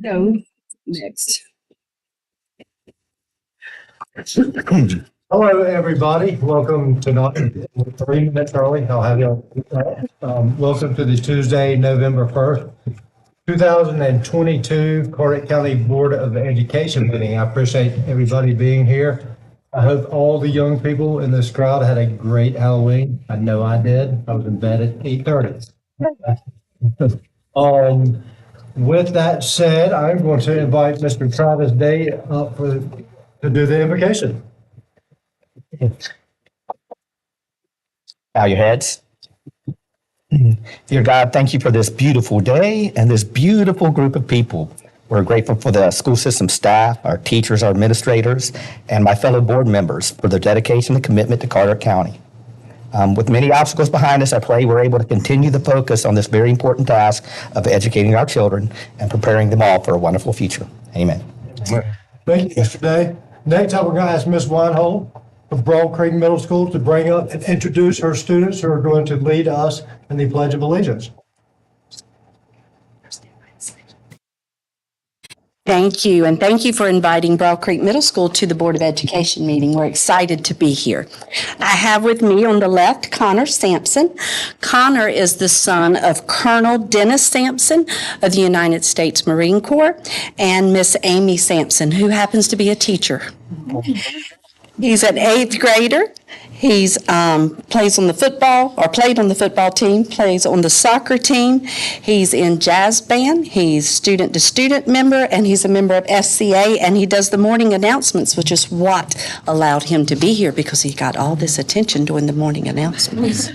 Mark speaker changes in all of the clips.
Speaker 1: No, next.
Speaker 2: Hello, everybody. Welcome tonight. 3 minutes early. I'll have you. Welcome to the Tuesday, November 1st, 2022 Carteret County Board of Education meeting. I appreciate everybody being here. I hope all the young people in this crowd had a great Halloween. I know I did. I was in bed at 8:30. With that said, I'm going to invite Mr. Travis Day up to do the invocation.
Speaker 3: Bow your heads. Dear God, thank you for this beautiful day and this beautiful group of people. We're grateful for the school system staff, our teachers, our administrators, and my fellow board members for their dedication and commitment to Carteret County. With many obstacles behind us, I pray we're able to continue the focus on this very important task of educating our children and preparing them all for a wonderful future. Amen.
Speaker 2: Thank you, Mr. Day. Next up, we're going to ask Ms. Weinhold of Broad Creek Middle School to bring up and introduce her students who are going to lead us in the Pledge of Allegiance.
Speaker 1: Thank you, and thank you for inviting Broad Creek Middle School to the Board of Education meeting. We're excited to be here. I have with me on the left Connor Sampson. Connor is the son of Colonel Dennis Sampson of the United States Marine Corps and Miss Amy Sampson, who happens to be a teacher. He's an 8th grader. He's played on the football team, plays on the soccer team. He's in jazz band. He's student-to-student member, and he's a member of SCA, and he does the morning announcements, which is what allowed him to be here because he got all this attention during the morning announcements.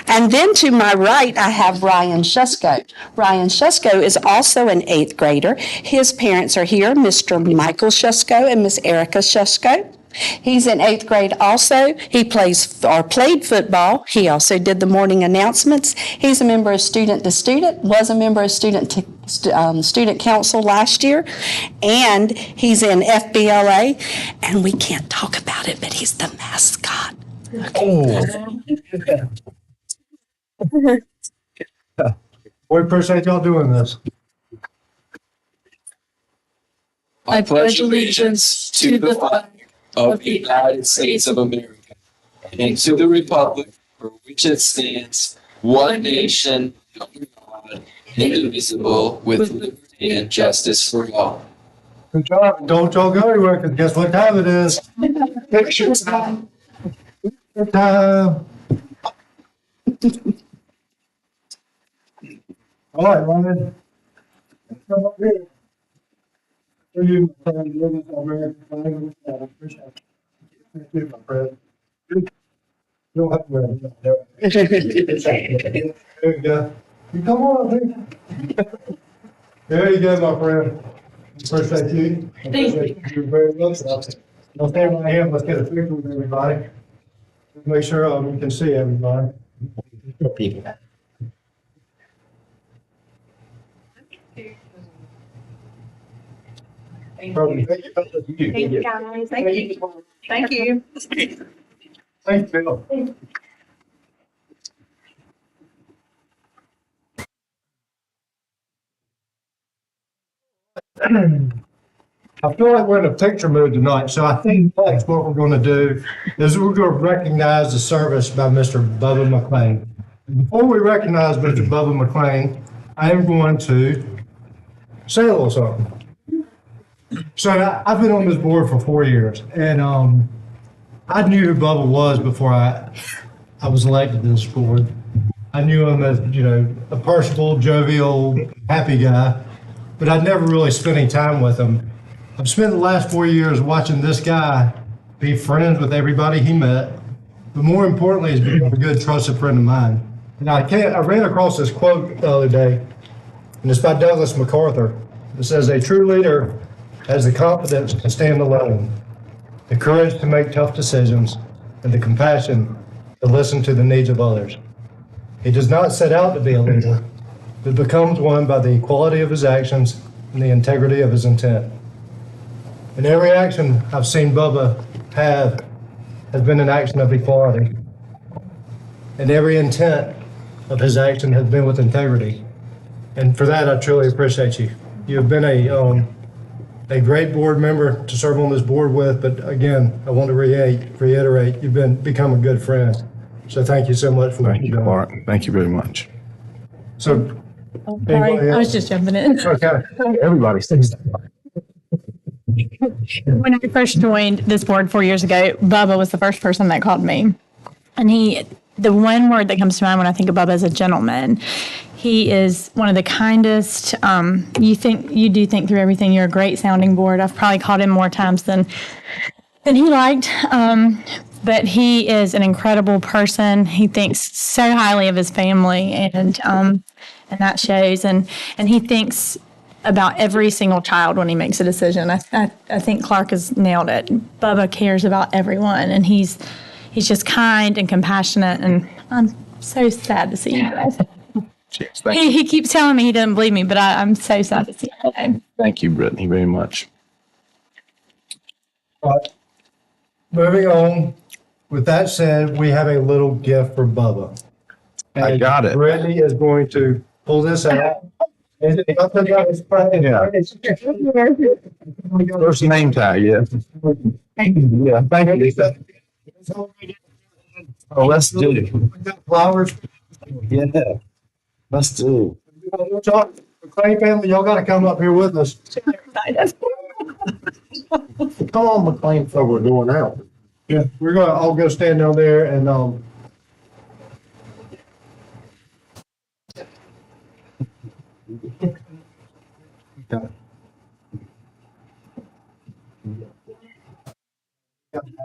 Speaker 1: And then to my right, I have Ryan Shusko. Ryan Shusko is also an 8th grader. His parents are here, Mr. Michael Shusko and Miss Erica Shusko. He's in 8th grade also. He played football. He also did the morning announcements. He's a member of Student to Student, was a member of Student Council last year, and he's in FBLA, and we can't talk about it, but he's the mascot.
Speaker 2: We appreciate y'all doing this.
Speaker 4: I pledge allegiance to the flag of the United States of America and to the republic for which it stands, one nation, under God, indivisible, with liberty and justice for all.
Speaker 2: Good job. Don't y'all go anywhere, because guess what time it is? Picture time. Picture time. All right, Ryan. Come up here. For you, my friend, living in American flag, I appreciate it. Thank you, my friend. You don't have to wear it. There you go. You come on, there you go, my friend. Appreciate you. Thank you very much. I'll stand right here. Let's get a picture with everybody. Make sure we can see everybody. Thank you.
Speaker 1: Thank you, guys. Thank you. Thank you.
Speaker 2: Thanks, Bill. I feel like we're in a picture mood tonight, so I think next what we're going to do is we're going to recognize the service by Mr. Bubba McLean. Before we recognize Mr. Bubba McLean, I am going to say a little something. So I've been on this board for 4 years, and I knew who Bubba was before I was elected to this board. I knew him as, a personable, jovial, happy guy, but I'd never really spent any time with him. I've spent the last 4 years watching this guy be friends with everybody he met, but more importantly, he's become a good, trusted friend of mine. And I ran across this quote the other day, and it's by Douglas MacArthur. It says, "A true leader has the confidence to stand alone, the courage to make tough decisions, and the compassion to listen to the needs of others. He does not set out to be a leader, but becomes one by the quality of his actions and the integrity of his intent." And every action I've seen Bubba have has been an action of equality. And every intent of his action has been with integrity. And for that, I truly appreciate you. You've been a great board member to serve on this board with, but again, I want to reiterate, you've become a good friend. So thank you so much for what
Speaker 5: Thank
Speaker 2: you've
Speaker 5: you,
Speaker 2: done.
Speaker 5: Clark. Thank you very much.
Speaker 2: So,
Speaker 6: Sorry,
Speaker 2: anybody
Speaker 6: I was
Speaker 2: else?
Speaker 6: just jumping in.
Speaker 2: Okay.
Speaker 3: Everybody says that.
Speaker 6: When I first joined this board 4 years ago, Bubba was the first person that called me. And the one word that comes to mind when I think of Bubba is a gentleman. He is one of the kindest. You do think through everything. You're a great sounding board. I've probably called him more times than he liked. But he is an incredible person. He thinks so highly of his family, and that shows. And he thinks about every single child when he makes a decision. I think Clark has nailed it. Bubba cares about everyone, and he's just kind and compassionate, and I'm so sad to see you guys.
Speaker 5: Cheers. Thank you.
Speaker 6: He keeps telling me he doesn't believe me, but I'm so sad to see him.
Speaker 5: Thank you, Brittany, very much.
Speaker 2: Right. Moving on. With that said, we have a little gift for Bubba.
Speaker 5: I got it.
Speaker 2: Brittany is going to pull this out. And nothing else.
Speaker 5: Yeah. First name tag, yeah. Yeah, thank you. Oh, let's do it.
Speaker 2: We got flowers.
Speaker 5: Yeah, let's do
Speaker 2: McClain family, y'all gotta come up here with us.
Speaker 5: Come on, McLean.
Speaker 2: So we're going out. Yeah, we're gonna all go stand down there and, oh, yeah. Go.
Speaker 6: There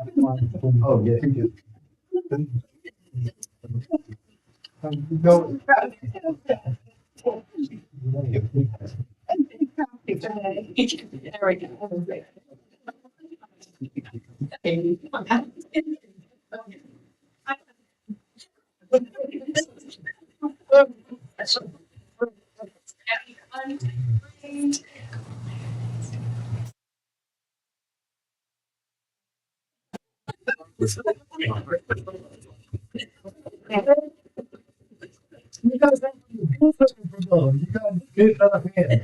Speaker 6: we go.
Speaker 2: You guys have to you gotta get another hand.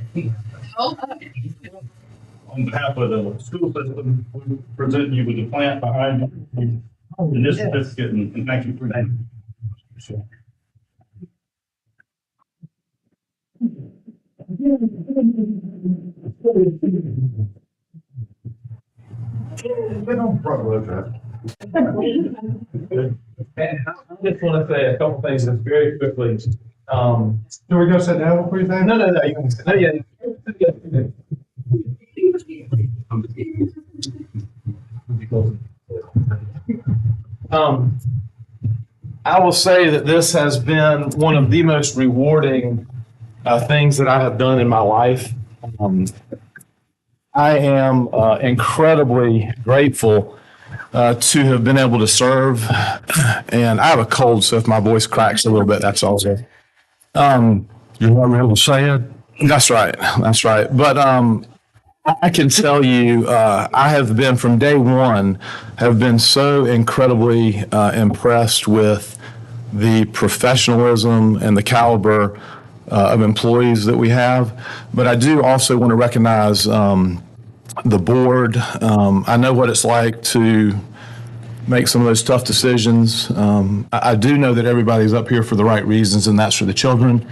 Speaker 7: On behalf of the school system, we present you with the plant behind you, and this certificate, and thank you for that.
Speaker 8: I just want to say a couple things just very quickly.
Speaker 2: Do we go sit down before you say?
Speaker 8: No, you can say, no, yeah. I will say that this has been one of the most rewarding things that I have done in my life. I am incredibly grateful to have been able to serve. And I have a cold, so if my voice cracks a little bit, that's all. You're not able to say it? That's right. That's right. But I can tell you, I have been from day one, have been so incredibly impressed with the professionalism and the caliber of employees that we have. But I do also want to recognize the board. I know what it's like to make some of those tough decisions. I do know that everybody's up here for the right reasons, and that's for the children.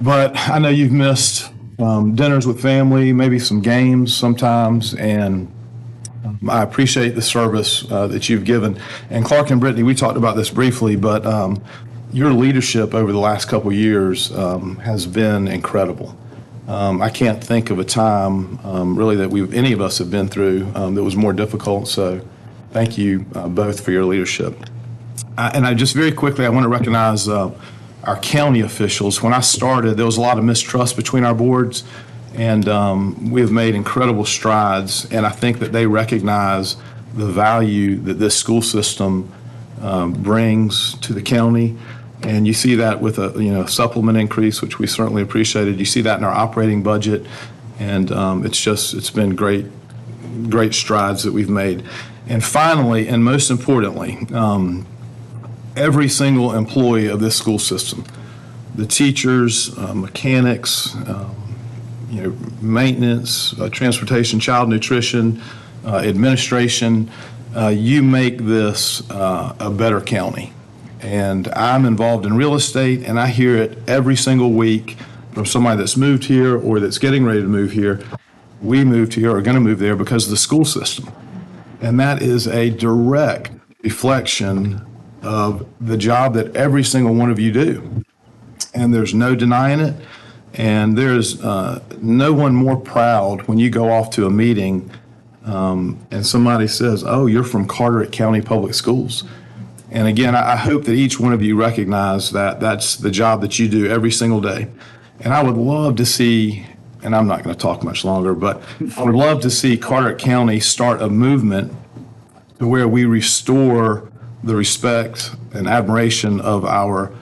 Speaker 8: But I know you've missed dinners with family, maybe some games sometimes, and I appreciate the service that you've given. And Clark and Brittany, we talked about this briefly, but your leadership over the last couple of years has been incredible. I can't think of a time really that any of us have been through that was more difficult. So thank you both for your leadership. And I just very quickly, I want to recognize our county officials. When I started, there was a lot of mistrust between our boards, and we have made incredible strides. And I think that they recognize the value that this school system brings to the county. And you see that with a supplement increase, which we certainly appreciated. You see that in our operating budget, and it's been great strides that we've made. And finally, and most importantly, every single employee of this school system, the teachers, mechanics, maintenance, transportation, child nutrition, administration. You make this a better county. And I'm involved in real estate, and I hear it every single week from somebody that's moved here or that's getting ready to move here. We moved here or are going to move there because of the school system. And that is a direct reflection of the job that every single one of you do. And there's no denying it. And there's no one more proud when you go off to a meeting and somebody says, oh, you're from Carteret County Public Schools. And again, I hope that each one of you recognize that that's the job that you do every single day. And I would love to see, and I'm not going to talk much longer, but I would love to see Carteret County start a movement to where we restore the respect and admiration of our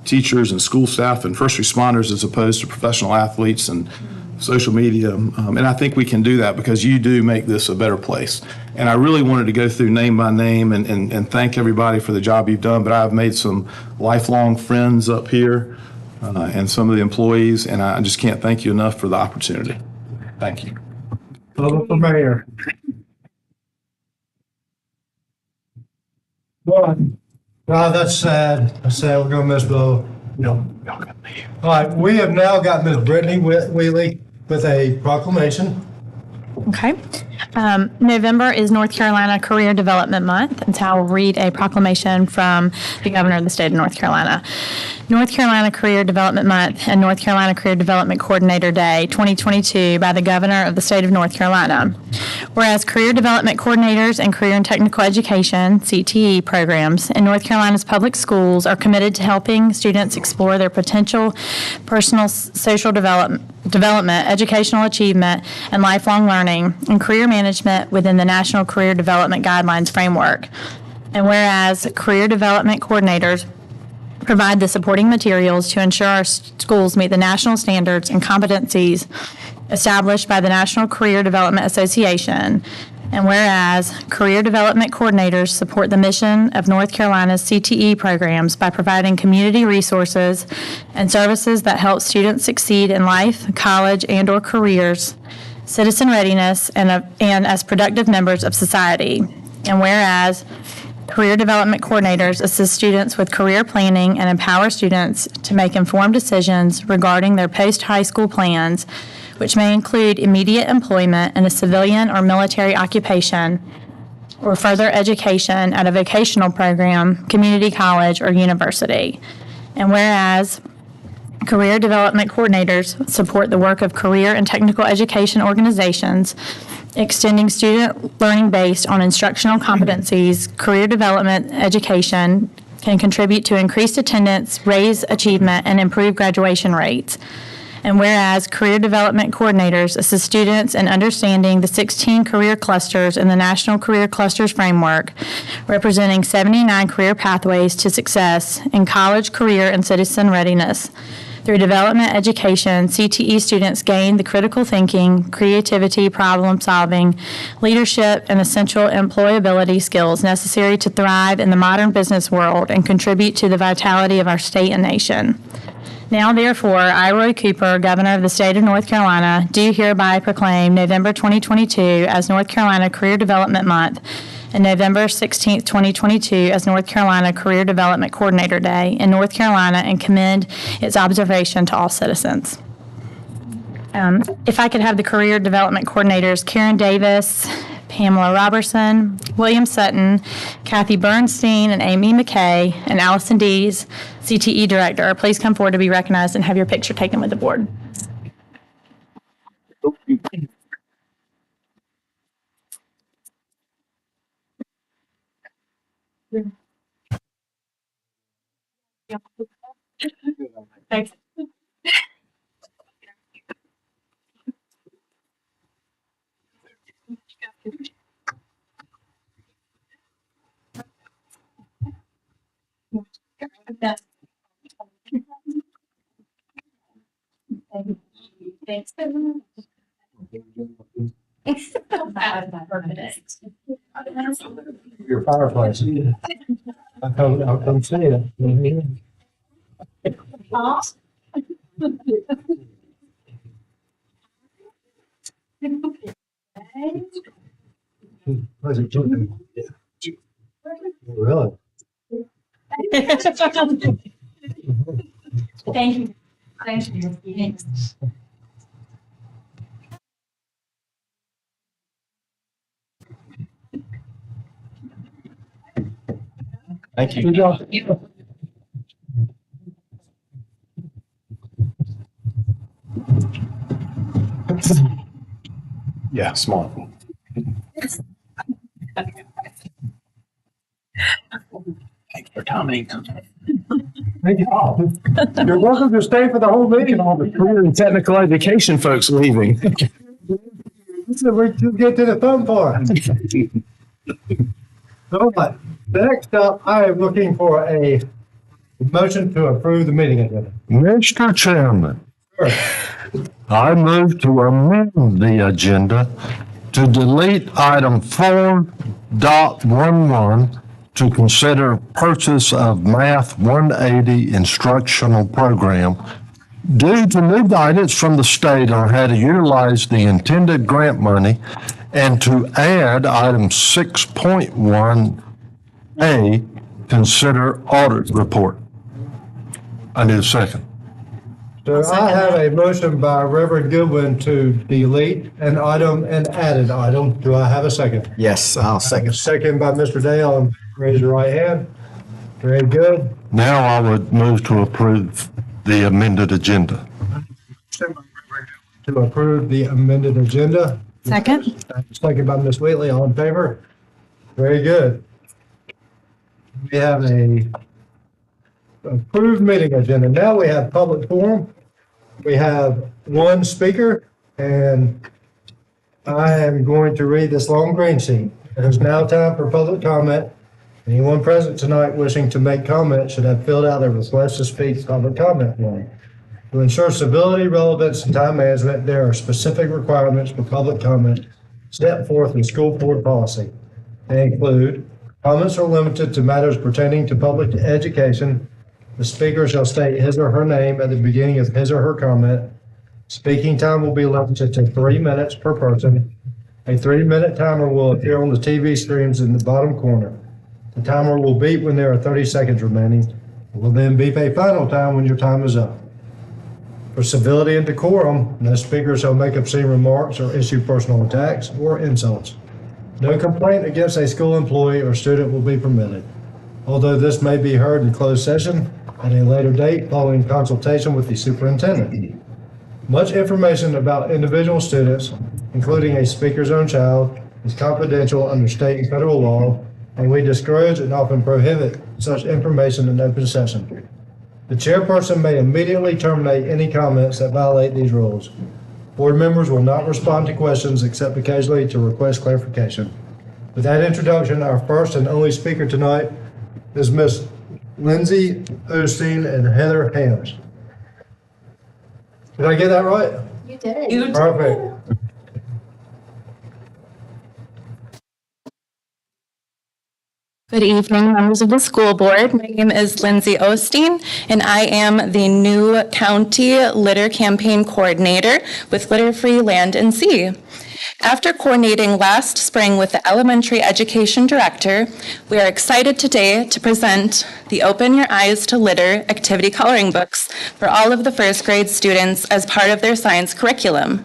Speaker 8: teachers and school staff and first responders as opposed to professional athletes and social media. And I think we can do that because you do make this a better place. And I really wanted to go through name by name and thank everybody for the job you've done, but I've made some lifelong friends up here and some of the employees, and I just can't thank you enough for the opportunity. Thank you.
Speaker 2: Vote for mayor. Well, that's sad. That's sad. We're going to miss Bo. All right, we have now got Ms. Brittany Wheatley with a proclamation.
Speaker 6: Okay. November is North Carolina Career Development Month, and so I will read a proclamation from the governor of the state of North Carolina. North Carolina Career Development Month and North Carolina Career Development Coordinator Day 2022 by the governor of the state of North Carolina. Whereas career development coordinators and career and technical education, CTE programs in North Carolina's public schools are committed to helping students explore their potential, personal, social development, educational achievement, and lifelong learning, and career management within the National Career Development Guidelines framework. And whereas career development coordinators provide the supporting materials to ensure our schools meet the national standards and competencies established by the National Career Development Association. And whereas career development coordinators support the mission of North Carolina's CTE programs by providing community resources and services that help students succeed in life, college, and/or careers, citizen readiness, and as productive members of society. And whereas career development coordinators assist students with career planning and empower students to make informed decisions regarding their post-high school plans, which may include immediate employment in a civilian or military occupation, or further education at a vocational program, community college, or university. And whereas career development coordinators support the work of career and technical education organizations, extending student learning based on instructional competencies, career development education can contribute to increased attendance, raise achievement, and improve graduation rates. And whereas career development coordinators assist students in understanding the 16 career clusters in the National Career Clusters Framework, representing 79 career pathways to success in college, career, and citizen readiness. Through development education, CTE students gain the critical thinking, creativity, problem solving, leadership, and essential employability skills necessary to thrive in the modern business world and contribute to the vitality of our state and nation. Now, therefore, I, Roy Cooper, Governor of the State of North Carolina, do hereby proclaim November 2022 as North Carolina Career Development Month and November 16, 2022 as North Carolina Career Development Coordinator Day in North Carolina and commend its observation to all citizens. If I could have the Career Development Coordinators, Karen Davis, Pamela Robertson, William Sutton, Kathy Bernstein, and Amy McKay, and Allison Dees, CTE Director, please come forward to be recognized and have your picture taken with the board. Thanks. Thanks.
Speaker 2: Your fireplace. I'll come see it. Really?
Speaker 6: Thank you. Thank you. Thanks.
Speaker 3: Thank you.
Speaker 2: Good job.
Speaker 8: Yeah, small. Thanks for coming.
Speaker 2: Thank you. You're welcome to stay for the whole meeting.
Speaker 8: All the career and technical education folks leaving.
Speaker 2: So we can get to the fun part. All right. Next up, I am looking for a motion to approve the meeting agenda.
Speaker 5: Mr. Chairman,
Speaker 2: Sure.
Speaker 5: I move to amend the agenda to delete item 4.11 to consider purchase of Math 180 instructional program due to new guidance from the state on how to utilize the intended grant money, and to add item 6.1A, consider audit report. I need a second.
Speaker 2: So I have a motion by Reverend Goodwin to delete an item and add an item. Do I have a second?
Speaker 3: Yes, I'll second.
Speaker 2: Second by Mr. Dale. Raise your right hand. Very good.
Speaker 5: Now I would move to approve the amended agenda.
Speaker 2: To approve the amended agenda.
Speaker 6: Second.
Speaker 2: Second by Ms. Wheatley. All in favor? Very good. We have a approved meeting agenda. Now we have public forum. We have one speaker, and I am going to read this long green sheet. It is now time for public comment. Anyone present tonight wishing to make comment should have filled out a request to speak public comment form. To ensure civility, relevance, and time management, there are specific requirements for public comment set forth in school board policy. They include comments are limited to matters pertaining to public education. The speaker shall state his or her name at the beginning of his or her comment. Speaking time will be limited to 3 minutes per person. A 3-minute timer will appear on the TV screens in the bottom corner. The timer will beep when there are 30 seconds remaining. It will then beep a final time when your time is up. For civility and decorum, no speaker shall make obscene remarks or issue personal attacks or insults. No complaint against a school employee or student will be permitted. Although this may be heard in closed session at a later date following consultation with the superintendent. Much information about individual students, including a speaker's own child, is confidential under state and federal law, and we discourage and often prohibit such information in open session. The chairperson may immediately terminate any comments that violate these rules. Board members will not respond to questions except occasionally to request clarification. With that introduction, our first and only speaker tonight is Miss Lindsay Osteen and Heather Hams. Did I get that right?
Speaker 9: You did.
Speaker 1: You
Speaker 2: Perfect.
Speaker 6: Good evening, members of the school board. My name is Lindsay Osteen, and I am the new county litter campaign coordinator with Litter Free Land and Sea. After coordinating last spring with the elementary education director, we are excited today to present the Open Your Eyes to Litter activity coloring books for all of the first grade students as part of their science curriculum.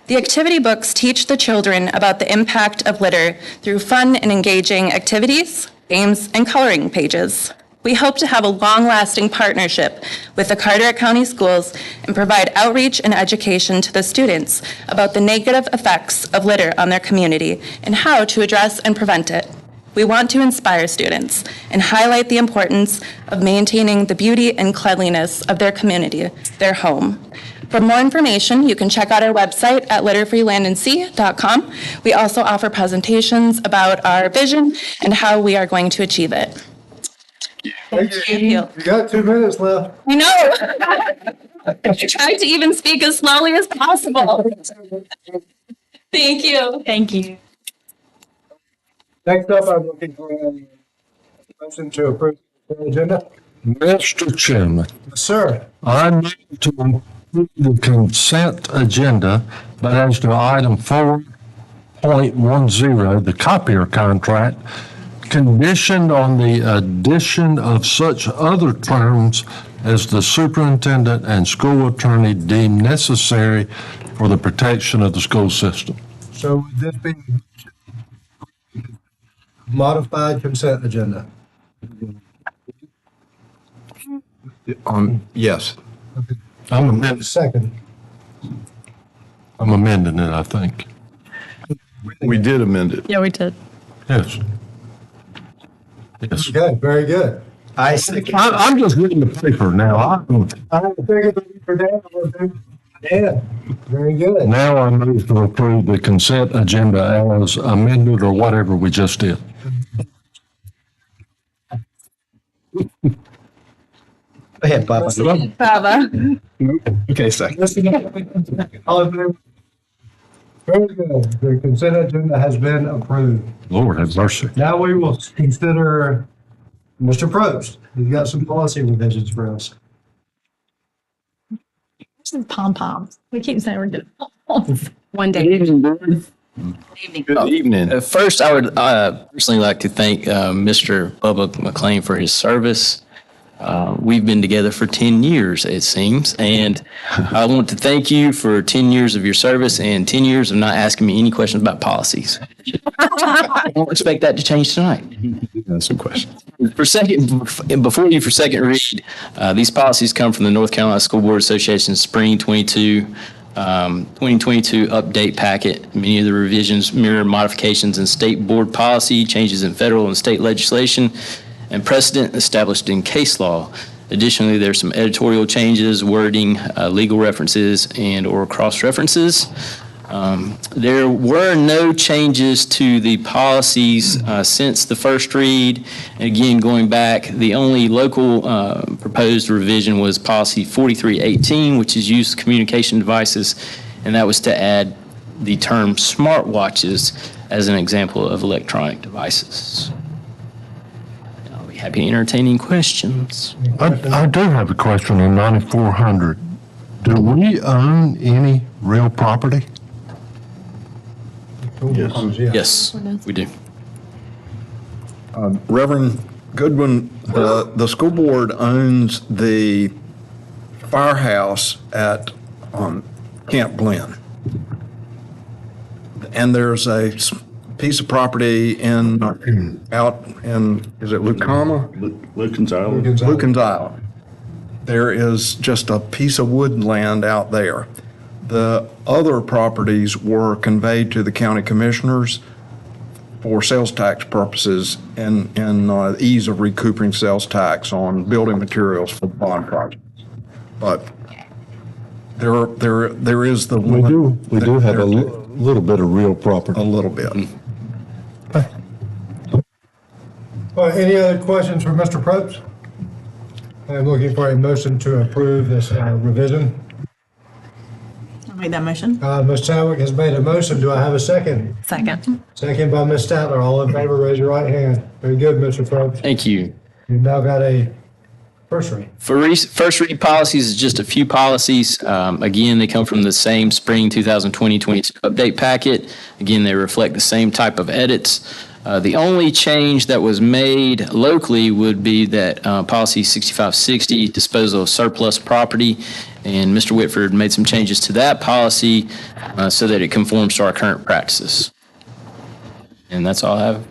Speaker 6: The activity books teach the children about the impact of litter through fun and engaging activities, games, and coloring pages. We hope to have a long-lasting partnership with the Carteret County Schools and provide outreach and education to the students about the negative effects of litter on their community and how to address and prevent it. We want to inspire students and highlight the importance of maintaining the beauty and cleanliness of their community, their home. For more information, you can check out our website at litterfreelandandsea.com. We also offer presentations about our vision and how we are going to achieve it. Thank you.
Speaker 2: You got 2 minutes left.
Speaker 6: I know. I tried to even speak as slowly as possible. Thank you. Thank you.
Speaker 2: Next up, I'm looking for a motion to approve the agenda.
Speaker 5: Mr. Chairman,
Speaker 2: Sir,
Speaker 5: I move to approve the consent agenda, but as to item 4.10, the copier contract, conditioned on the addition of such other terms as the superintendent and school attorney deem necessary for the protection of the school system.
Speaker 2: So would this be modified consent agenda?
Speaker 9: Yes.
Speaker 5: I'm amending
Speaker 2: Second.
Speaker 5: it, I think.
Speaker 9: We did amend it.
Speaker 6: Yeah, we did.
Speaker 5: Yes. Yes.
Speaker 2: Okay, very good.
Speaker 3: I second.
Speaker 5: I'm just reading the paper now.
Speaker 2: I have a second for Dan. Dan, very good.
Speaker 5: Now I move to approve the consent agenda as amended or whatever we just did.
Speaker 3: Go ahead, Bubba.
Speaker 6: Bubba.
Speaker 3: Okay, second.
Speaker 2: All in favor? Very good. The consent agenda has been approved.
Speaker 5: Lord have mercy.
Speaker 2: Now we will consider Mr. Probst. He's got some policy revisions for us.
Speaker 6: Some pom-poms. We keep saying we're doing pom-poms.
Speaker 1: One day.
Speaker 9: Good evening.
Speaker 4: First, I would personally like to thank Mr. Bubba McLean for his service. We've been together for 10 years, it seems, and I want to thank you for 10 years of your service and 10 years of not asking me any questions about policies. I don't expect that to change tonight.
Speaker 9: That's some questions.
Speaker 4: For second read, these policies come from the North Carolina School Board Association Spring 2022 update packet. Many of the revisions mirror modifications in state board policy, changes in federal and state legislation, and precedent established in case law. Additionally, there's some editorial changes, wording, legal references, and/or cross-references. There were no changes to the policies since the first read. And again, going back, the only local proposed revision was policy 4318, which is use of communication devices, and that was to add the term smartwatches as an example of electronic devices. I'll be happy to entertain any questions.
Speaker 5: I do have a question on 9400. Do we own any real property?
Speaker 4: Yes, we do.
Speaker 9: Reverend Goodwin, the school board owns the firehouse at Camp Glen. And there's a piece of property out in, is it Lucama?
Speaker 7: Lucan's Island.
Speaker 9: Lucan's Island. There is just a piece of woodland out there. The other properties were conveyed to the county commissioners for sales tax purposes and ease of recouping sales tax on building materials for the bond projects. But there is the.
Speaker 5: We do have a little bit of real property.
Speaker 9: A little bit.
Speaker 2: Any other questions for Mr. Probst? I'm looking for a motion to approve this revision.
Speaker 6: I'll make that motion.
Speaker 2: Ms. Chadwick has made a motion. Do I have a second?
Speaker 6: Second.
Speaker 2: Second by Ms. Statler. All in favor, raise your right hand. Very good, Mr. Probst.
Speaker 4: Thank you.
Speaker 2: You've now got a first read.
Speaker 4: For first read policies is just a few policies. Again, they come from the same spring 2020-22 update packet. Again, they reflect the same type of edits. The only change that was made locally would be that policy 6560, disposal of surplus property. And Mr. Whitford made some changes to that policy so that it conforms to our current practices. And that's all I have.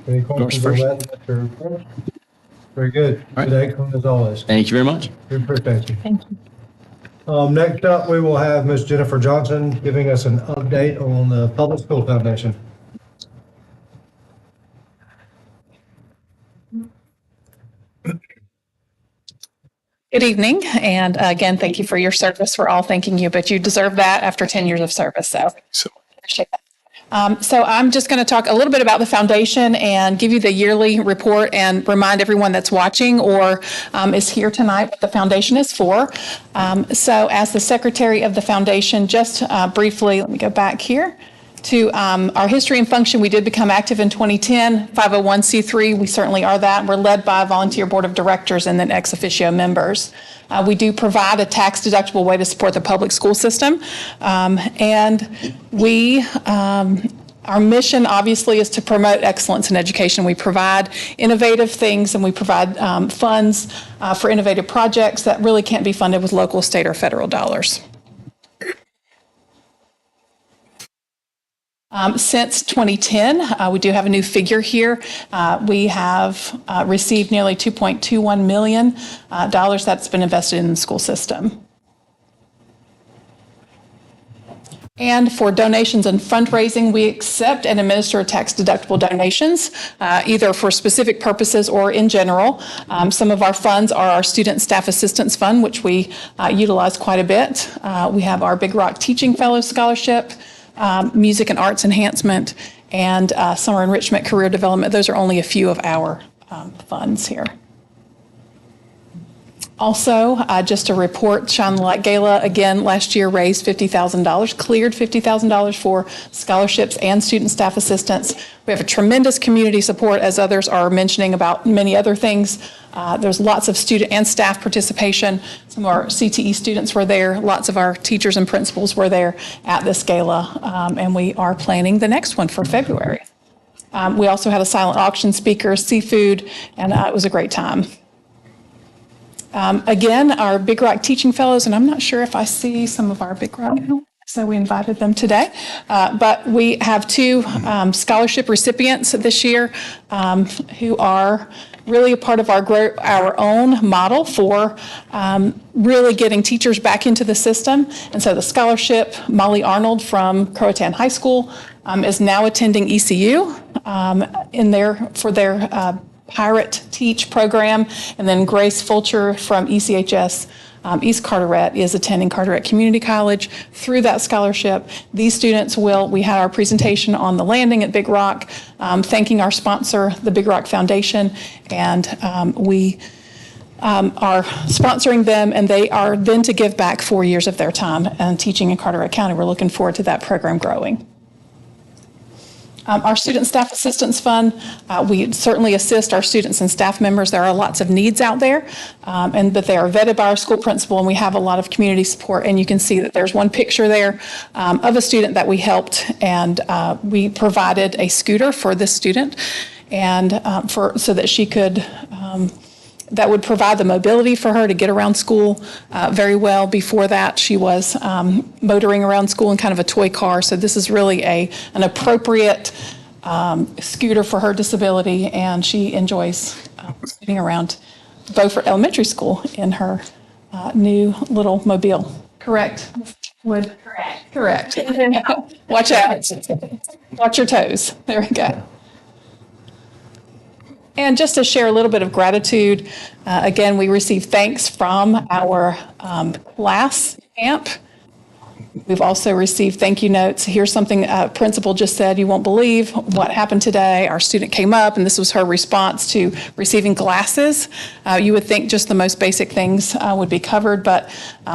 Speaker 2: Any questions on that, Mr. Probst? Very good.
Speaker 4: All right.
Speaker 2: Good, excellent as always.
Speaker 4: Thank you very much.
Speaker 2: We appreciate you.
Speaker 6: Thank you.
Speaker 2: Next up, we will have Ms. Jennifer Johnson giving us an update on the Public School Foundation.
Speaker 10: Good evening, and again, thank you for your service. We're all thanking you, but you deserve that after 10 years of service, so appreciate that. So I'm just going to talk a little bit about the foundation and give you the yearly report and remind everyone that's watching or is here tonight what the foundation is for. So as the secretary of the foundation, just briefly, let me go back here. To our history and function, we did become active in 2010, 501c3. We certainly are that. We're led by a volunteer board of directors and then ex officio members. We do provide a tax-deductible way to support the public school system. And we, our mission, obviously, is to promote excellence in education. We provide innovative things, and we provide funds for innovative projects that really can't be funded with local, state, or federal dollars. Since 2010, we do have a new figure here. We have received nearly $2.21 million that's been invested in the school system. And for donations and fundraising, we accept and administer tax-deductible donations, either for specific purposes or in general. Some of our funds are our Student Staff Assistance Fund, which we utilize quite a bit. We have our Big Rock Teaching Fellow Scholarship, Music and Arts Enhancement, and Summer Enrichment Career Development. Those are only a few of our funds here. Also, just a report, Shine the Light Gala, again, last year raised $50,000, cleared $50,000 for scholarships and student staff assistance. We have a tremendous community support, as others are mentioning about many other things. There's lots of student and staff participation. Some of our CTE students were there. Lots of our teachers and principals were there at this gala, and we are planning the next one for February. We also had a silent auction speaker, seafood, and it was a great time. Again, our Big Rock Teaching Fellows, and I'm not sure if I see some of our Big Rock, so we invited them today. But we have two scholarship recipients this year who are really a part of our own model for really getting teachers back into the system. And so the scholarship, Molly Arnold from Croatan High School is now attending ECU for their Pirate Teach program, and then Grace Fulcher from ECHS East Carteret is attending Carteret Community College through that scholarship. These students we had our presentation on the landing at Big Rock, thanking our sponsor, the Big Rock Foundation, and we are sponsoring them, and they are then to give back 4 years of their time and teaching in Carteret County. We're looking forward to that program growing. Our Student Staff Assistance Fund, we certainly assist our students and staff members. There are lots of needs out there, but they are vetted by our school principal, and we have a lot of community support. And you can see that there's one picture there of a student that we helped, and we provided a scooter for this student, and so that she could that would provide the mobility for her to get around school very well. Before that, she was motoring around school in kind of a toy car. So this is really an appropriate scooter for her disability, and she enjoys getting around Beaufort Elementary School in her new little mobile. Correct? Would? Correct. Watch out. Watch your toes. There we go. And just to share a little bit of gratitude, again, we received thanks from our class camp. We've also received thank you notes. Here's something a principal just said, "You won't believe what happened today." Our student came up, and this was her response to receiving glasses. You would think just the most basic things would be covered, but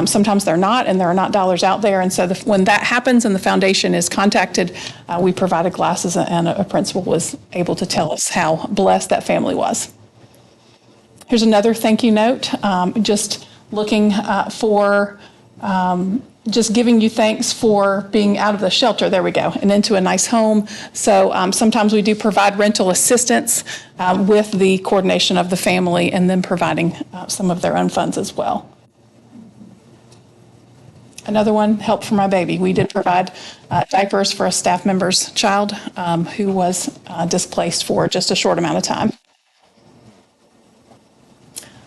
Speaker 10: sometimes they're not, and there are not dollars out there. And so when that happens and the foundation is contacted, we provided glasses, and a principal was able to tell us how blessed that family was. Here's another thank you note, just looking for just giving you thanks for being out of the shelter, there we go, and into a nice home. So sometimes we do provide rental assistance with the coordination of the family, and then providing some of their own funds as well. Another one, help for my baby. We did provide diapers for a staff member's child who was displaced for just a short amount of time.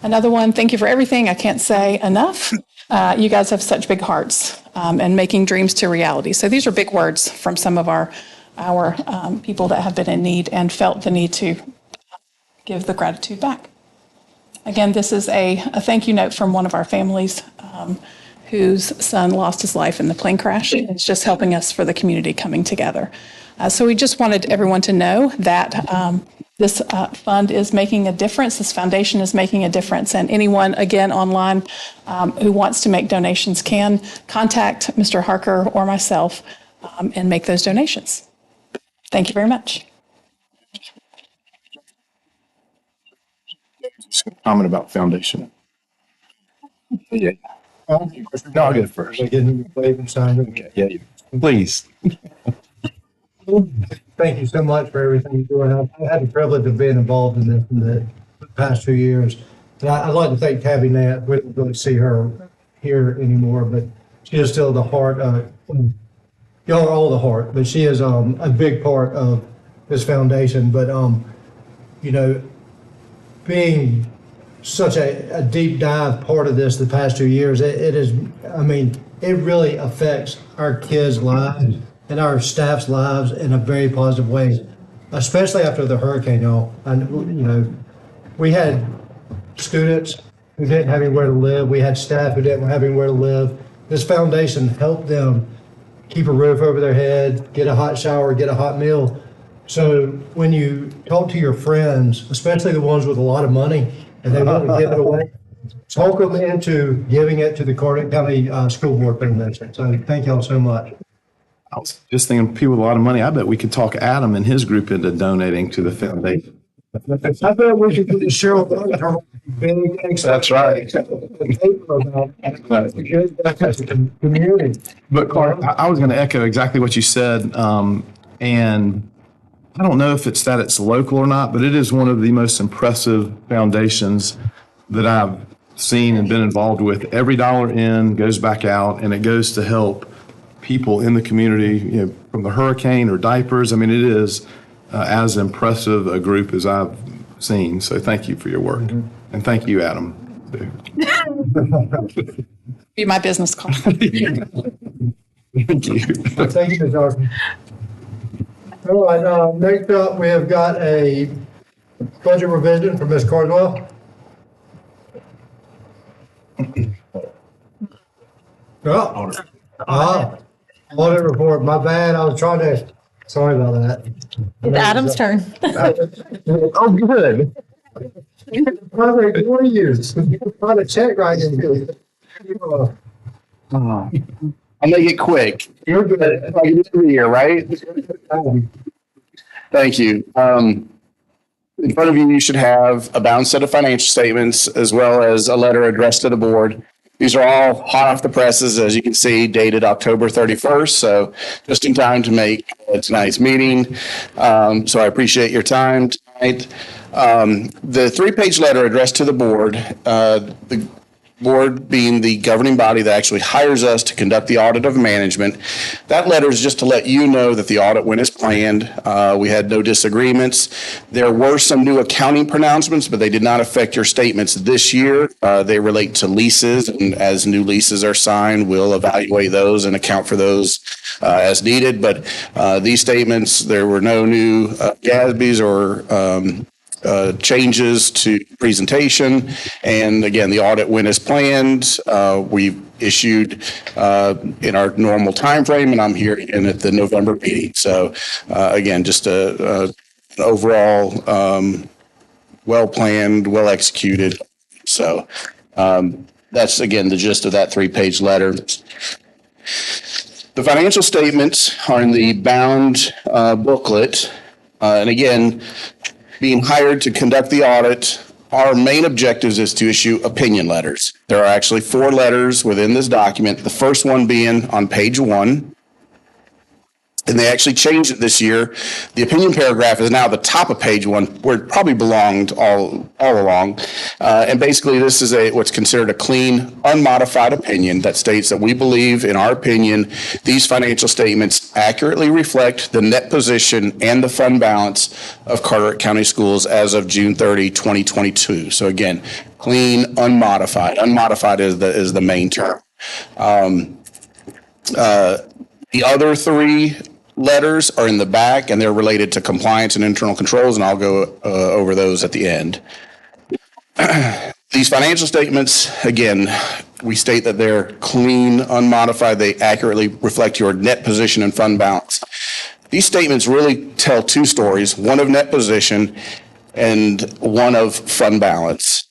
Speaker 10: Another one, thank you for everything. I can't say enough. You guys have such big hearts and making dreams to reality. So these are big words from some of our people that have been in need and felt the need to give the gratitude back. Again, this is a thank you note from one of our families whose son lost his life in the plane crash. It's just helping us for the community coming together. So we just wanted everyone to know that this fund is making a difference. This foundation is making a difference. And anyone, again, online who wants to make donations can contact Mr. Harker or myself and make those donations. Thank you very much.
Speaker 8: Comment about foundation. Yeah. No, I'll get it first. Okay, yeah, please.
Speaker 2: Thank you so much for everything you're doing. I've had the privilege of being involved in this in the past 2 years. And I'd like to thank Tabby Nat. We don't really see her here anymore, but she is still the heart of, y'all are all the heart, but she is a big part of this foundation. But, you know, being such a deep dive part of this the past 2 years, it is, I mean, it really affects our kids' lives and our staff's lives in a very positive way, especially after the hurricane, y'all. And, you know, we had students who didn't have anywhere to live. We had staff who didn't have anywhere to live. This foundation helped them keep a roof over their head, get a hot shower, get a hot meal. So when you talk to your friends, especially the ones with a lot of money, and they want to give it away, talk them into giving it to the Carteret County School Board Foundation. So thank y'all so much.
Speaker 8: I was just thinking, people with a lot of money, I bet we could talk Adam and his group into donating to the foundation.
Speaker 2: I bet we should put the Cheryl big.
Speaker 8: That's right.
Speaker 2: Community.
Speaker 8: But Clark, I was going to echo exactly what you said. And I don't know if it's that it's local or not, but it is one of the most impressive foundations that I've seen and been involved with. Every dollar in goes back out, and it goes to help people in the community, you know, from the hurricane or diapers. I mean, it is as impressive a group as I've seen. So thank you for your work. Mm-hmm. And thank you, Adam.
Speaker 10: Be my business card.
Speaker 8: Thank you.
Speaker 2: Thank you, Ms. Arkin. All right, next up, we have got a budget revision from Ms. Cardwell. Audit report. My bad. I was trying to. Sorry about that.
Speaker 6: It's Adam's turn.
Speaker 8: Oh, good.
Speaker 2: Probably 4 years. Find a check right in.
Speaker 11: I'll make it quick.
Speaker 2: You're good.
Speaker 11: Like you do every year, right? Thank you. In front of you, you should have a balanced set of financial statements as well as a letter addressed to the board. These are all hot off the presses, as you can see, dated October 31st. So just in time to make tonight's meeting. So I appreciate your time tonight. The 3-page letter addressed to the board, the board being the governing body that actually hires us to conduct the audit of management. That letter is just to let you know that the audit went as planned. We had no disagreements. There were some new accounting pronouncements, but they did not affect your statements this year. They relate to leases, and as new leases are signed, we'll evaluate those and account for those as needed. But these statements, there were no new GASBs or changes to presentation. And again, the audit went as planned. We issued in our normal time frame, and I'm here again at the November meeting. So again, just a overall well-planned, well-executed. So that's, again, the gist of that 3-page letter. The financial statements are in the bound booklet. And again, being hired to conduct the audit, our main objectives is to issue opinion letters. There are actually 4 letters within this document, the first one being on page 1. And they actually changed it this year. The opinion paragraph is now the top of page 1, where it probably belonged all along. And basically, this is what's considered a clean, unmodified opinion that states that we believe, in our opinion, these financial statements accurately reflect the net position and the fund balance of Carteret County Schools as of June 30, 2022. So again, clean, unmodified. Unmodified is the main term. The other 3 letters are in the back, and they're related to compliance and internal controls, and I'll go over those at the end. These financial statements, again, we state that they're clean, unmodified. They accurately reflect your net position and fund balance. These statements really tell 2 stories, one of net position and one of fund balance.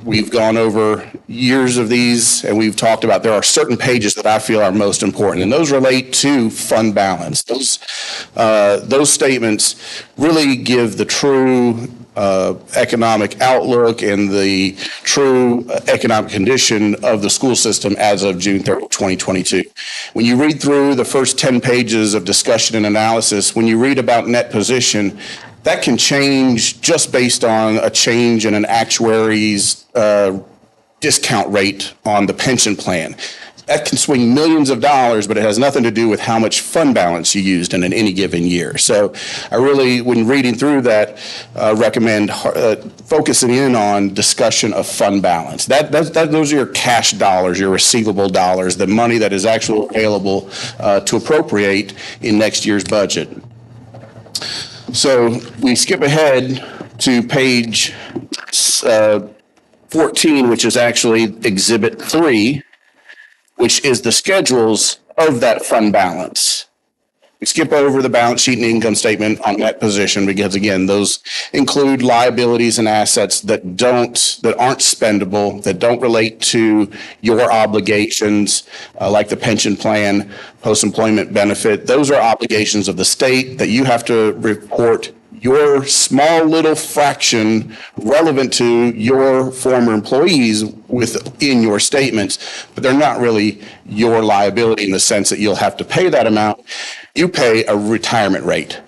Speaker 11: We've gone over years of these, and we've talked about there are certain pages that I feel are most important, and those relate to fund balance. Those statements really give the true economic outlook and the true economic condition of the school system as of June 30, 2022. When you read through the first 10 pages of discussion and analysis, when you read about net position, that can change just based on a change in an actuary's discount rate on the pension plan. That can swing millions of dollars, but it has nothing to do with how much fund balance you used in any given year. So I really, when reading through that, recommend focusing in on discussion of fund balance. Those are your cash dollars, your receivable dollars, the money that is actually available to appropriate in next year's budget. So we skip ahead to page 14, which is actually Exhibit 3, which is the schedules of that fund balance. We skip over the balance sheet and income statement on that position because, again, those include liabilities and assets that aren't spendable, that don't relate to your obligations, like the pension plan, post-employment benefit. Those are obligations of the state that you have to report your small little fraction relevant to your former employees within your statements, but they're not really your liability in the sense that you'll have to pay that amount. You pay a retirement rate,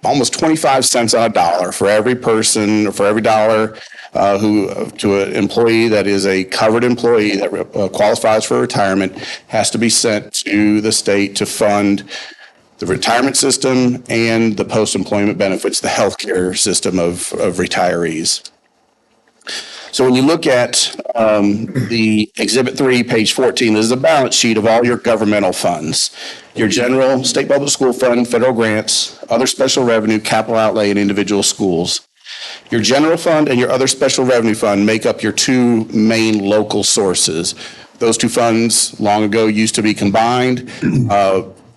Speaker 11: almost 25 cents on a dollar for every person, or for every dollar to an employee that is a covered employee that qualifies for retirement, has to be sent to the state to fund the retirement system and the post-employment benefits, the healthcare system of retirees. So when you look at the Exhibit 3, page 14, this is a balance sheet of all your governmental funds. Your general state public school fund, federal grants, other special revenue, capital outlay, and individual schools. Your general fund and your other special revenue fund make up your two main local sources. Those two funds long ago used to be combined.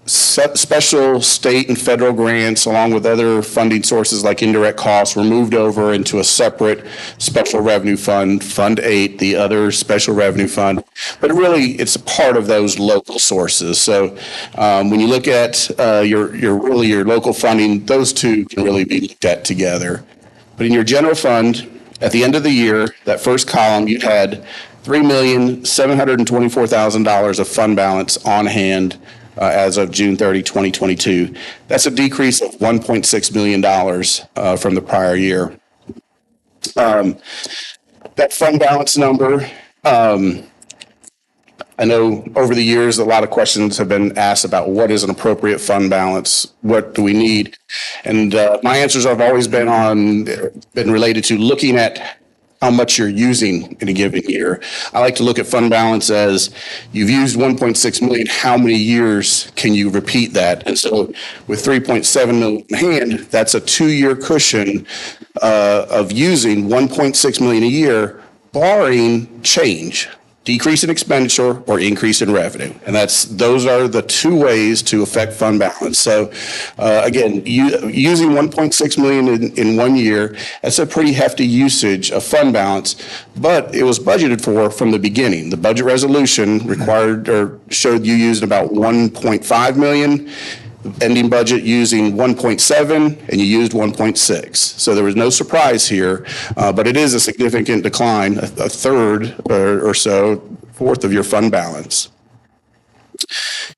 Speaker 11: Special state and federal grants, along with other funding sources like indirect costs, were moved over into a separate special revenue fund, Fund 8, the other special revenue fund. But really, it's a part of those local sources. So when you look at your local funding, those two can really be looked at together. But in your general fund, at the end of the year, that first column, you had $3,724,000 of fund balance on hand as of June 30, 2022. That's a decrease of $1.6 million from the prior year. That fund balance number, I know over the years, a lot of questions have been asked about what is an appropriate fund balance, what do we need? And my answers have always been related to looking at how much you're using in a given year. I like to look at fund balance as you've used 1.6 million, how many years can you repeat that? And so with 3.7 million in hand, that's a 2-year cushion of using 1.6 million a year, barring change, decrease in expenditure or increase in revenue. And those are the two ways to affect fund balance. So again, using 1.6 million in 1 year, that's a pretty hefty usage of fund balance, but it was budgeted for from the beginning. The budget resolution showed you used about 1.5 million. Ending budget using 1.7, and you used 1.6. So there was no surprise here, but it is a significant decline, a third or so, fourth of your fund balance.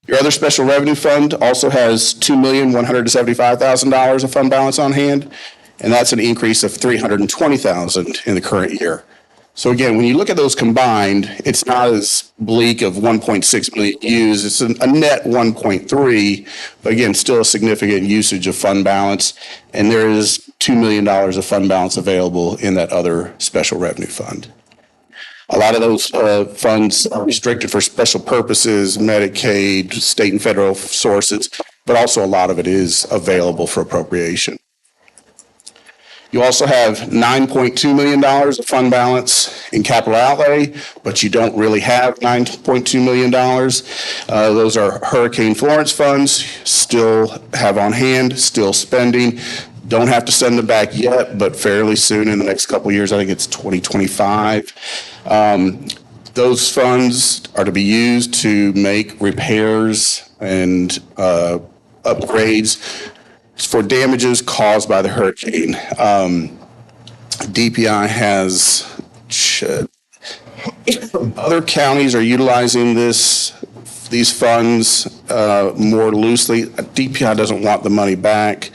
Speaker 11: Your other special revenue fund also has $2,175,000 of fund balance on hand, and that's an increase of $320,000 in the current year. So again, when you look at those combined, it's not as bleak of 1.6 million used. It's a net 1.3, but again, still a significant usage of fund balance. And there is $2 million of fund balance available in that other special revenue fund. A lot of those funds are restricted for special purposes, Medicaid, state and federal sources, but also a lot of it is available for appropriation. You also have $9.2 million of fund balance in capital outlay, but you don't really have $9.2 million. Those are Hurricane Florence funds, still have on hand, still spending. don't have to send them back yet, but fairly soon in the next couple of years, I think it's 2025. Those funds are to be used to make repairs and upgrades for damages caused by the hurricane. DPI has, other counties are utilizing these funds more loosely. DPI doesn't want the money back,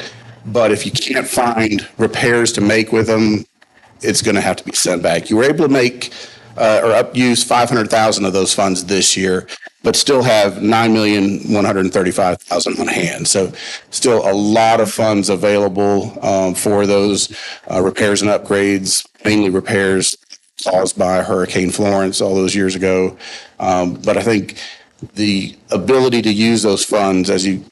Speaker 11: but if you can't find repairs to make with them, it's going to have to be sent back. You were able to make use 500,000 of those funds this year, but still have 9,135,000 on hand. So still a lot of funds available for those repairs and upgrades, mainly repairs caused by Hurricane Florence all those years ago. But I think the ability to use those funds as you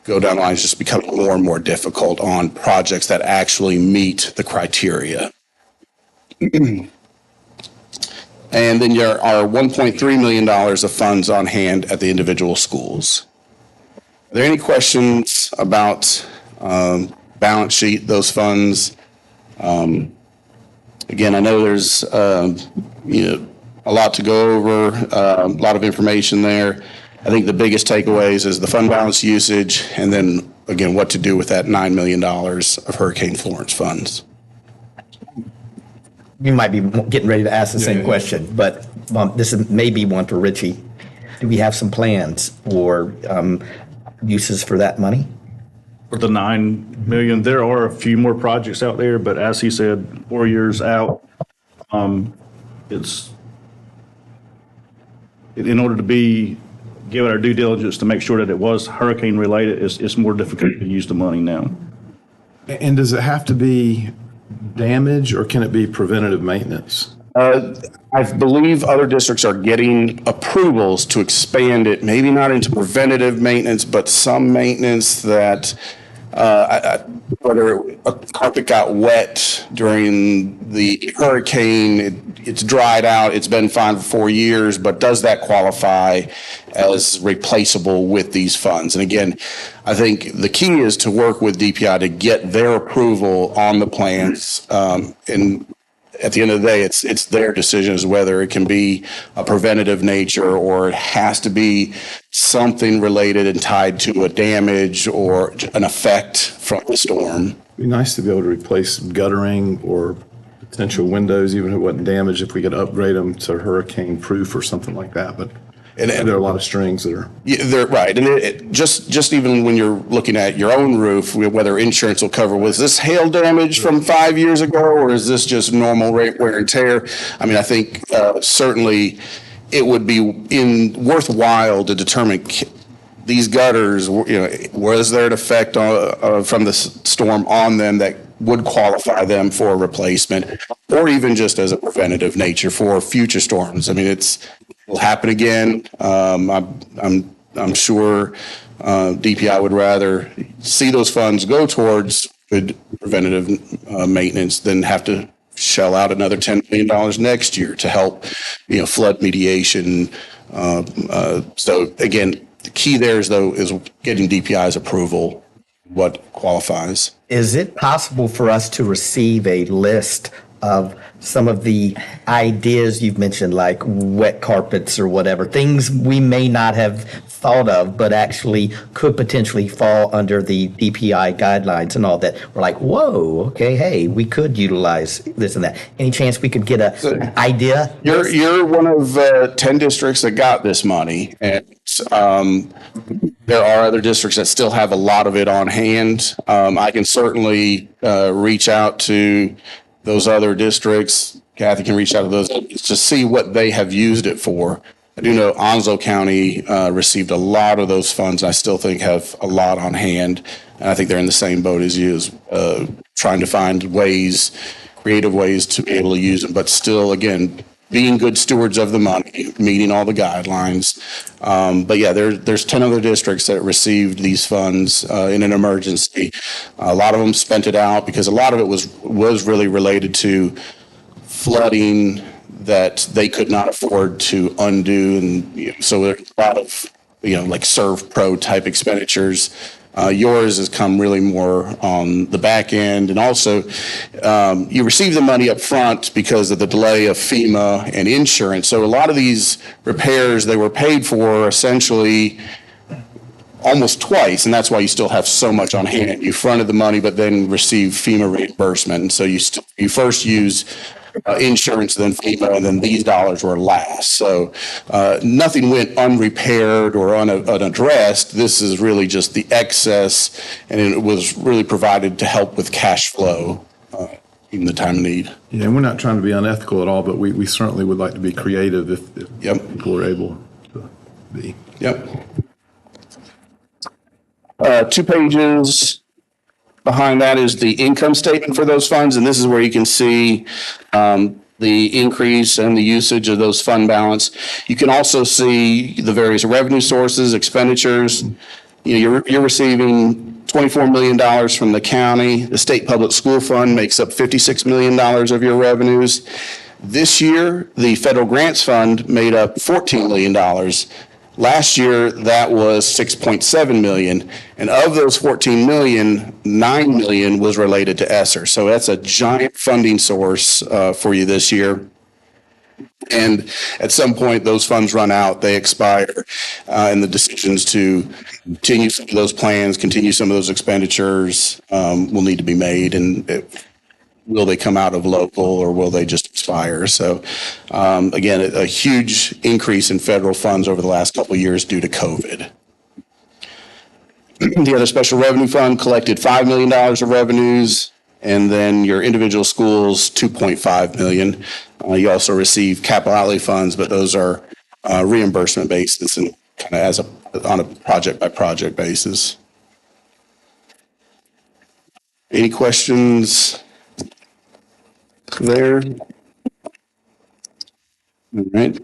Speaker 11: go down the line is just becoming more and more difficult on projects that actually meet the criteria. And then there are $1.3 million of funds on hand at the individual schools. Are there any questions about balance sheet, those funds? Again, I know there's a lot to go over, a lot of information there. I think the biggest takeaways is the fund balance usage, and then again, what to do with that $9 million of Hurricane Florence funds.
Speaker 3: You might be getting ready to ask the same question, but this is maybe one for Richie. Do we have some plans or uses for that money?
Speaker 7: For the 9 million, there are a few more projects out there, but as he said, 4 years out, it's in order to give it our due diligence to make sure that it was hurricane related, it's more difficult to use the money now.
Speaker 8: And does it have to be damage or can it be preventative maintenance?
Speaker 11: I believe other districts are getting approvals to expand it, maybe not into preventative maintenance, but some maintenance that whether a carpet got wet during the hurricane, it's dried out, it's been fine for 4 years, but does that qualify as replaceable with these funds? And again, I think the key is to work with DPI to get their approval on the plans. And at the end of the day, it's their decision as whether it can be a preventative nature or it has to be something related and tied to a damage or an effect from the storm.
Speaker 8: It'd be nice to be able to replace guttering or potential windows, even if it wasn't damaged, if we could upgrade them to hurricane proof or something like that. But there are a lot of strings that are.
Speaker 11: Yeah, they're right. And just even when you're looking at your own roof, whether insurance will cover, was this hail damage from 5 years ago, or is this just normal wear and tear? I mean, I think certainly it would be worthwhile to determine these gutters, was there an effect from the storm on them that would qualify them for a replacement, or even just as a preventative nature for future storms. I mean, it will happen again. I'm sure DPI would rather see those funds go towards good preventative maintenance than have to shell out another $10 million next year to help, flood mediation. So again, the key there is getting DPI's approval, what qualifies.
Speaker 3: Is it possible for us to receive a list of some of the ideas you've mentioned, like wet carpets or whatever, things we may not have thought of, but actually could potentially fall under the DPI guidelines and all that? We're like, whoa, okay, hey, we could utilize this and that. Any chance we could get an idea?
Speaker 11: You're one of 10 districts that got this money, and there are other districts that still have a lot of it on hand. I can certainly reach out to those other districts. Kathy can reach out to those to see what they have used it for. I do know Onslow County received a lot of those funds. I still think have a lot on hand. And I think they're in the same boat as you, trying to find creative ways to be able to use them, but still, again, being good stewards of the money, meeting all the guidelines. But yeah, there's 10 other districts that received these funds in an emergency. A lot of them spent it out because a lot of it was really related to flooding that they could not afford to undo. And so there's a lot of, like Serve Pro type expenditures Yours has come really more on the back end. And also, you receive the money up front because of the delay of FEMA and insurance. So a lot of these repairs, they were paid for essentially almost twice, and that's why you still have so much on hand. You fronted the money, but then receive FEMA reimbursement. And so you first use insurance, then FEMA, and then these dollars were last. So nothing went unrepaired or unaddressed. This is really just the excess, and it was really provided to help with cash flow in the time of need.
Speaker 8: Yeah, and we're not trying to be unethical at all, but we certainly would like to be creative if people are able to be.
Speaker 11: Yep. 2 pages behind that is the income statement for those funds, and this is where you can see the increase and the usage of those fund balance. You can also see the various revenue sources, expenditures. You're receiving $24 million from the county. The state public school fund makes up $56 million of your revenues. This year, the federal grants fund made up $14 million. Last year, that was $6.7 million. And of those $14 million, $9 million was related to ESSER. So that's a giant funding source for you this year. And at some point, those funds run out, they expire, and the decisions to continue some of those plans, continue some of those expenditures will need to be made. And will they come out of local or will they just expire? So again, a huge increase in federal funds over the last couple of years due to COVID. The other special revenue fund collected $5 million of revenues, and then your individual schools, $2.5 million. You also receive capital outlay funds, but those are reimbursement basis and kind of on a project by project basis. Any questions there? All right.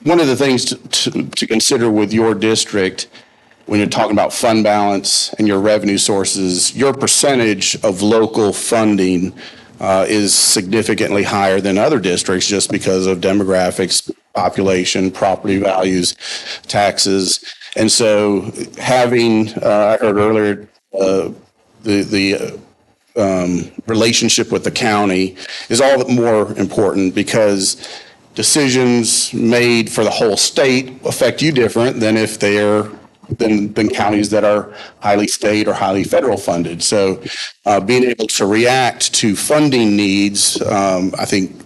Speaker 11: One of the things to consider with your district when you're talking about fund balance and your revenue sources, your percentage of local funding is significantly higher than other districts just because of demographics, population, property values, taxes. And so having, I heard earlier, the relationship with the county is all the more important because decisions made for the whole state affect you different than if they're than counties that are highly state or highly federal funded. So being able to react to funding needs, I think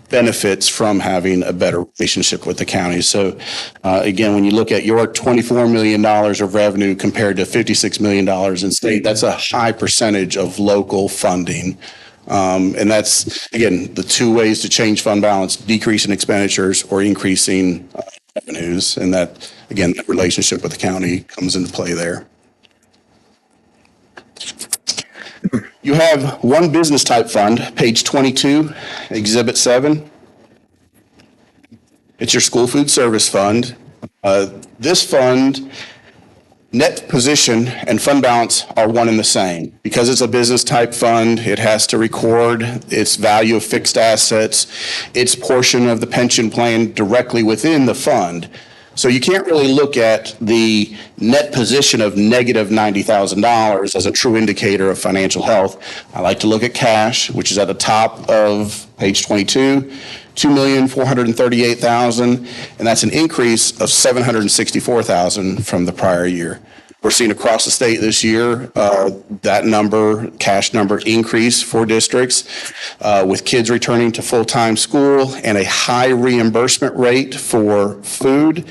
Speaker 11: benefits from having a better relationship with the county. So again, when you look at your $24 million of revenue compared to $56 million in state, that's a high percentage of local funding. And that's, again, the two ways to change fund balance: decreasing expenditures or increasing revenues. And that, again, that relationship with the county comes into play there. You have one business type fund, page 22, Exhibit 7. It's your school food service fund. This fund, net position and fund balance are one and the same. Because it's a business type fund, it has to record its value of fixed assets, its portion of the pension plan directly within the fund. So you can't really look at the net position of negative $90,000 as a true indicator of financial health. I like to look at cash, which is at the top of page 22, $2,438,000, and that's an increase of $764,000 from the prior year. We're seeing across the state this year, that number, cash number, increase for districts with kids returning to full-time school and a high reimbursement rate for food,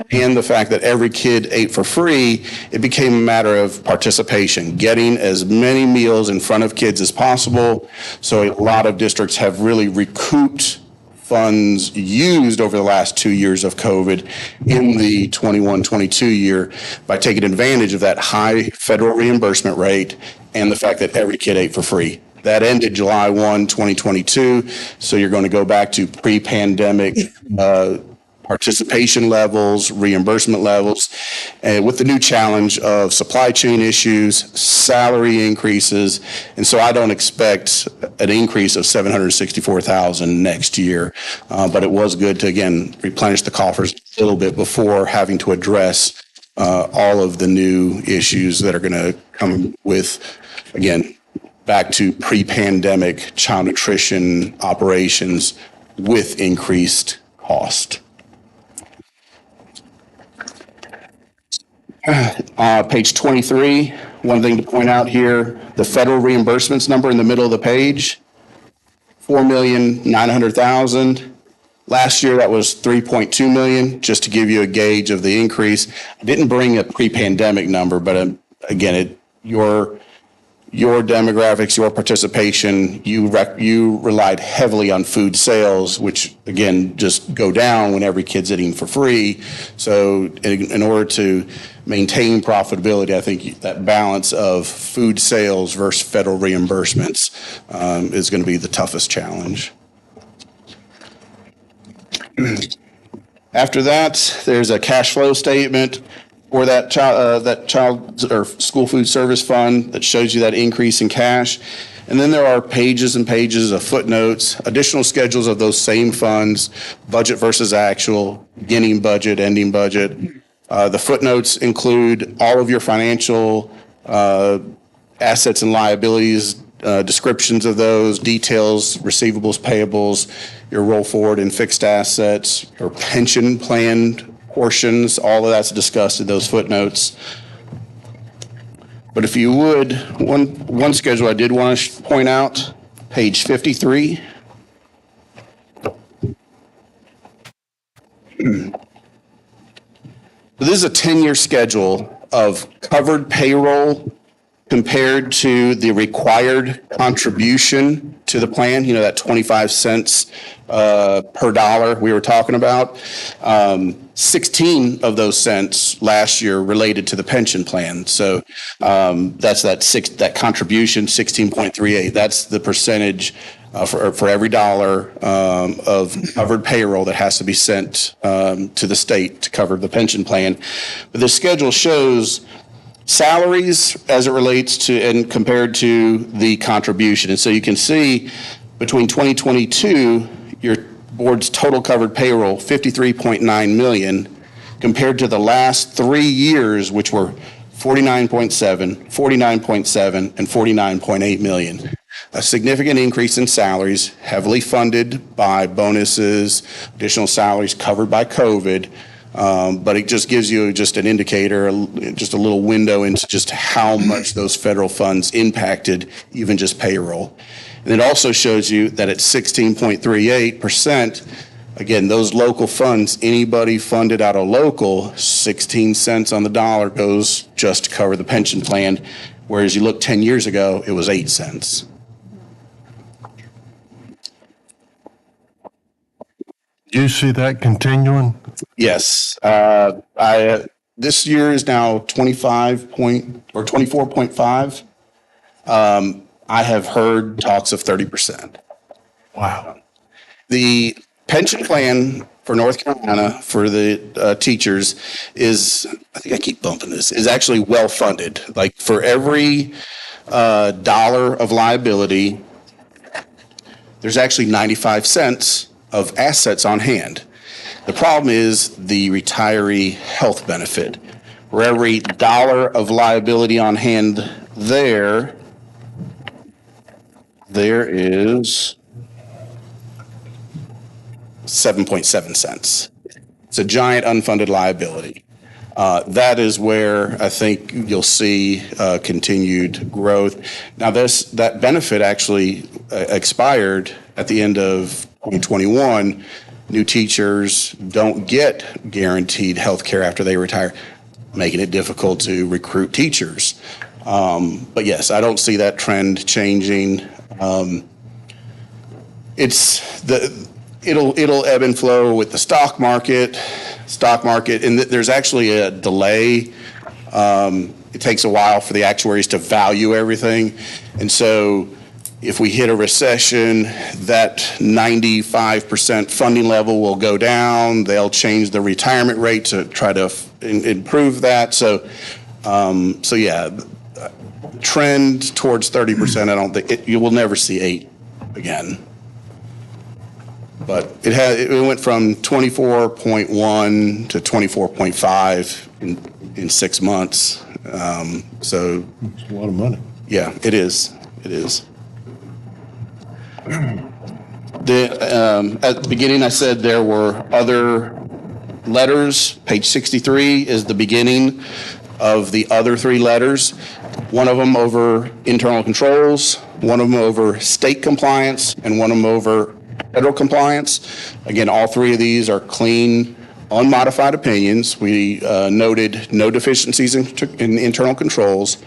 Speaker 11: and the fact that every kid ate for free. It became a matter of participation, getting as many meals in front of kids as possible. So a lot of districts have really recouped funds used over the last 2 years of COVID in the 21-22 year by taking advantage of that high federal reimbursement rate and the fact that every kid ate for free. That ended July 1, 2022. So you're going to go back to pre-pandemic participation levels, reimbursement levels, and with the new challenge of supply chain issues, salary increases. And so I don't expect an increase of $764,000 next year, but it was good to, again, replenish the coffers a little bit before having to address all of the new issues that are going to come with, again, back to pre-pandemic child nutrition operations with increased cost. Page 23, one thing to point out here, the federal reimbursements number in the middle of the page, $4,900,000. Last year, that was $3.2 million, just to give you a gauge of the increase. I didn't bring a pre-pandemic number, but again, your demographics, your participation, you relied heavily on food sales, which again, just go down when every kid's eating for free. So in order to maintain profitability, I think that balance of food sales versus federal reimbursements is going to be the toughest challenge. After that, there's a cash flow statement for that child or school food service fund that shows you that increase in cash. And then there are pages and pages of footnotes, additional schedules of those same funds, budget versus actual, beginning budget, ending budget. The footnotes include all of your financial assets and liabilities, descriptions of those, details, receivables, payables, your roll forward and fixed assets, your pension plan portions, all of that's discussed in those footnotes. But if you would, one schedule I did want to point out, page 53. This is a 10-year schedule of covered payroll compared to the required contribution to the plan, you know, that 25 cents per dollar we were talking about. 16 of those cents last year related to the pension plan. So that's that contribution, 16.38. That's the percentage for every dollar of covered payroll that has to be sent to the state to cover the pension plan. But the schedule shows salaries as it relates to and compared to the contribution. And so you can see between 2022, your board's total covered payroll, 53.9 million, compared to the last 3 years, which were 49.7, 49.7, and 49.8 million. A significant increase in salaries, heavily funded by bonuses, additional salaries covered by COVID. But it just gives you just an indicator, just a little window into just how much those federal funds impacted even just payroll. And it also shows you that at 16.38%, again, those local funds, anybody funded out of local, 16 cents on the dollar goes just to cover the pension plan, whereas you look 10 years ago, it was 8 cents.
Speaker 5: Do you see that continuing?
Speaker 11: Yes. This year is now 24.5. I have heard talks of 30%.
Speaker 5: Wow.
Speaker 11: The pension plan for North Carolina for the teachers is, I think I keep bumping this, is actually well funded. Like for every dollar of liability, there's actually 95 cents of assets on hand. The problem is the retiree health benefit. For every dollar of liability on hand there is 7.7 cents. It's a giant unfunded liability. That is where I think you'll see continued growth. Now that benefit actually expired at the end of 2021. New teachers don't get guaranteed health care after they retire, making it difficult to recruit teachers. But yes, I don't see that trend changing. It'll ebb and flow with the stock market, and there's actually a delay. It takes a while for the actuaries to value everything, and so if we hit a recession, that 95% funding level will go down. They'll change the retirement rate to try to improve that. So yeah, trend towards 30%. I don't think you will never see 8 again. But it went from 24.1 to 24.5 in in 6 months. So
Speaker 5: It's a lot of money.
Speaker 11: yeah, it is. It is. At the beginning, I said there were other letters. Page 63 is the beginning of the other 3 letters. One of them over internal controls, one of them over state compliance, and one of them over federal compliance. Again, all 3 of these are clean, unmodified opinions. We noted no deficiencies in internal controls.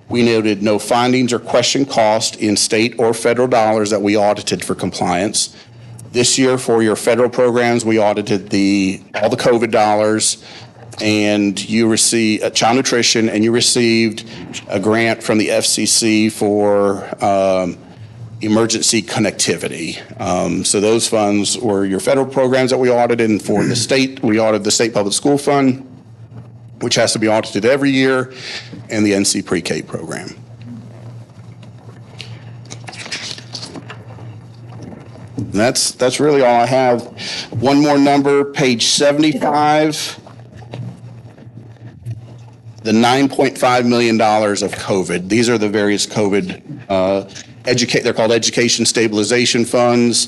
Speaker 11: We noted no findings or question cost in state or federal dollars that we audited for compliance. This year, for your federal programs, we audited all the COVID dollars, and you received child nutrition, and you received a grant from the FCC for emergency connectivity. So those funds were your federal programs that we audited, and for the state, we audited the State Public School Fund, which has to be audited every year, and the NC Pre-K program. And that's really all I have. One more number, page 75. The $9.5 million of COVID. These are the various COVID they're called education stabilization funds.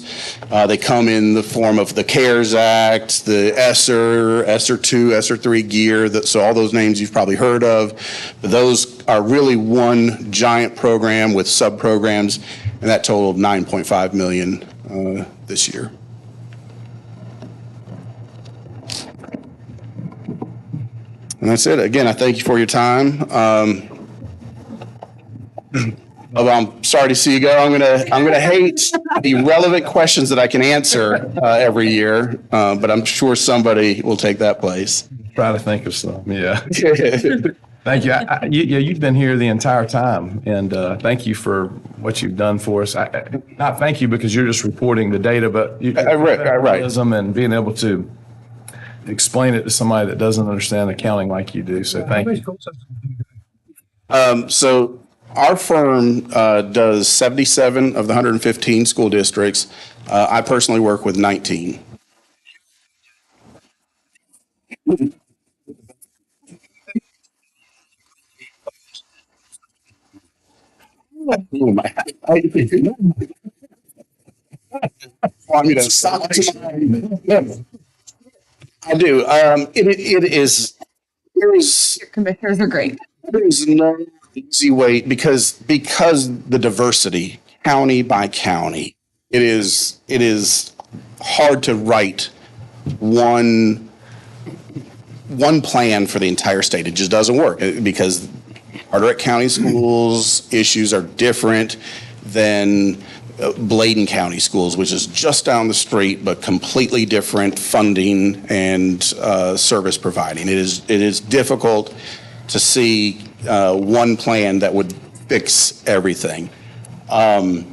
Speaker 11: They come in the form of the CARES Act, the ESSER, ESSER 2, ESSER 3 gear, so all those names you've probably heard of. But those are really one giant program with sub-programs, and that totaled $9.5 million this year. And that's it. Again, I thank you for your time. I'm sorry to see you go. I'm gonna hate the relevant questions that I can answer every year, but I'm sure somebody will take that place.
Speaker 8: Try to think of some. Yeah. Thank you. You've been here the entire time, and thank you for what you've done for us. Not thank you because you're just reporting the data, but
Speaker 11: right.
Speaker 8: And being able to explain it to somebody that doesn't understand accounting like you do. So thank you.
Speaker 11: So our firm does 77 of the 115 school districts. I personally work with 19. Want me to stop? I do.
Speaker 10: Your commissioners are great.
Speaker 11: There is no easy way because the diversity, county by county, it is hard to write one plan for the entire state. It just doesn't work because Carteret County schools issues are different than Bladen County schools, which is just down the street, but completely different funding and service providing. It is difficult to see one plan that would fix everything. I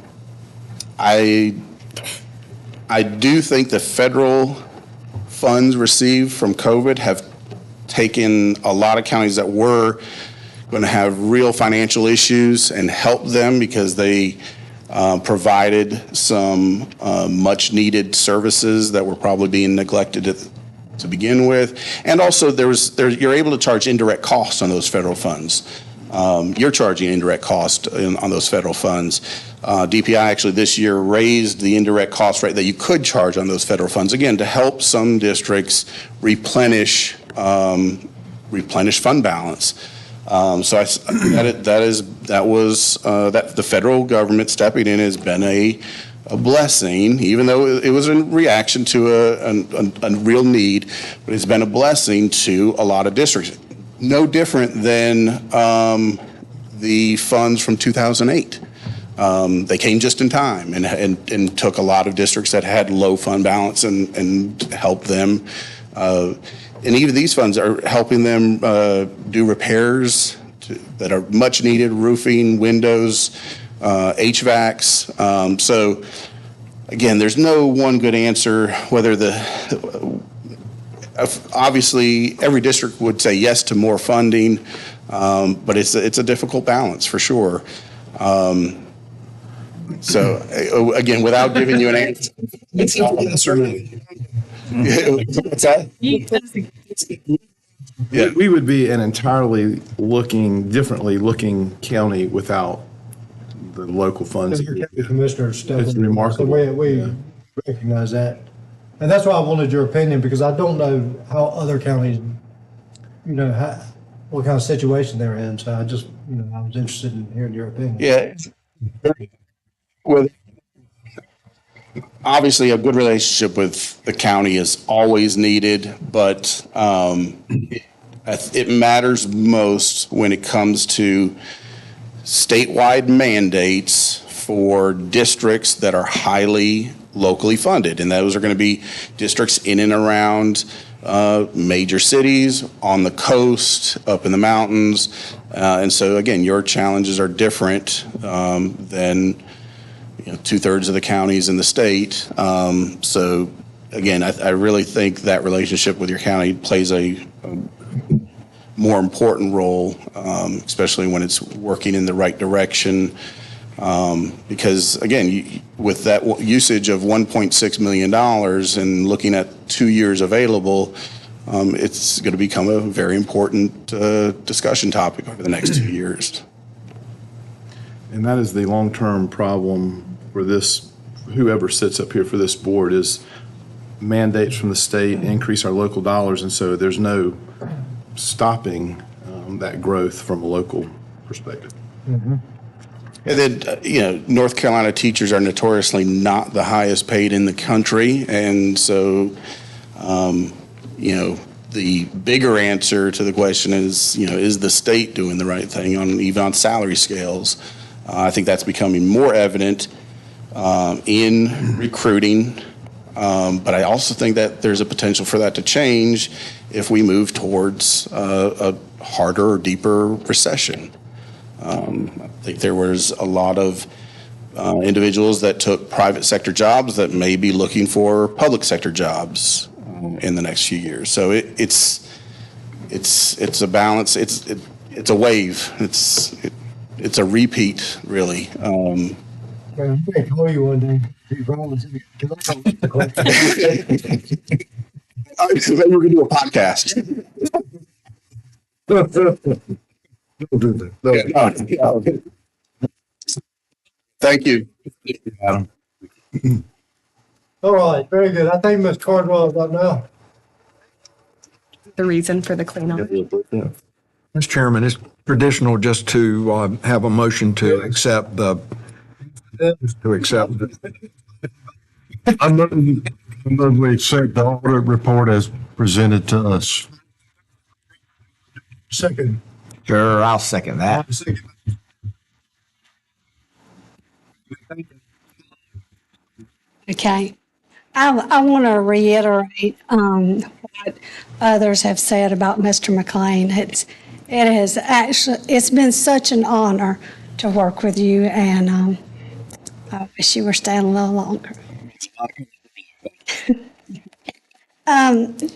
Speaker 11: do think the federal funds received from COVID have taken a lot of counties that were going to have real financial issues and helped them because they provided some much needed services that were probably being neglected to begin with. And also you're able to charge indirect costs on those federal funds. You're charging indirect cost on those federal funds. DPI actually this year raised the indirect cost rate that you could charge on those federal funds, again, to help some districts replenish fund balance. So that the federal government stepping in has been a blessing, even though it was in reaction to a real need, but it's been a blessing to a lot of districts. No different than the funds from 2008. They came just in time and took a lot of districts that had low fund balance and helped them. And even these funds are helping them do repairs that are much needed, roofing, windows, HVACs. So again, there's no one good answer whether obviously every district would say yes to more funding, but it's a difficult balance for sure. So again, without giving you an answer, it's not yes or no. What's that?
Speaker 8: Yeah, we would be an entirely differently looking county without the local funds.
Speaker 2: Your county commissioners step
Speaker 8: It's
Speaker 2: in.
Speaker 8: remarkable.
Speaker 2: So we recognize that. And that's why I wanted your opinion, because I don't know how other counties, what kind of situation they're in. So I just, I was interested in hearing your opinion.
Speaker 11: Yeah. With obviously a good relationship with the county is always needed, but it matters most when it comes to statewide mandates for districts that are highly locally funded. And those are going to be districts in and around major cities, on the coast, up in the mountains. And so, again, your challenges are different than 2/3 of the counties in the state. So, again, I really think that relationship with your county plays a more important role, especially when it's working in the right direction. Because again, with that usage of $1.6 million and looking at 2 years available, it's going to become a very important discussion topic over the next 2 years.
Speaker 8: And that is the long-term problem for this, whoever sits up here for this board, is mandates from the state increase our local dollars. And so there's no stopping that growth from a local perspective.
Speaker 2: Mm-hmm.
Speaker 11: And then, North Carolina teachers are notoriously not the highest paid in the country. And so, the bigger answer to the question is the state doing the right thing even on salary scales? I think that's becoming more evident in recruiting. But I also think that there's a potential for that to change if we move towards a harder or deeper recession. I think there was a lot of individuals that took private sector jobs that may be looking for public sector jobs in the next few years. So it's a balance. It's a wave. It's a repeat, really.
Speaker 2: Man, I'm going to call you one day. Maybe
Speaker 11: we're going to do a podcast.
Speaker 2: Don't do that.
Speaker 11: Thank you. Adam.
Speaker 2: All right, very good. I think Ms. Cardwell is up now.
Speaker 12: The reason for the cleanup.
Speaker 13: Mr. Chairman, it's traditional just to have a motion to accept
Speaker 5: I move we accept the audit report as presented to us.
Speaker 2: Second.
Speaker 3: Sure, I'll second that.
Speaker 14: Okay. I want to reiterate what others have said about Mr. McLean. It's been such an honor to work with you, and I wish you were staying a little longer.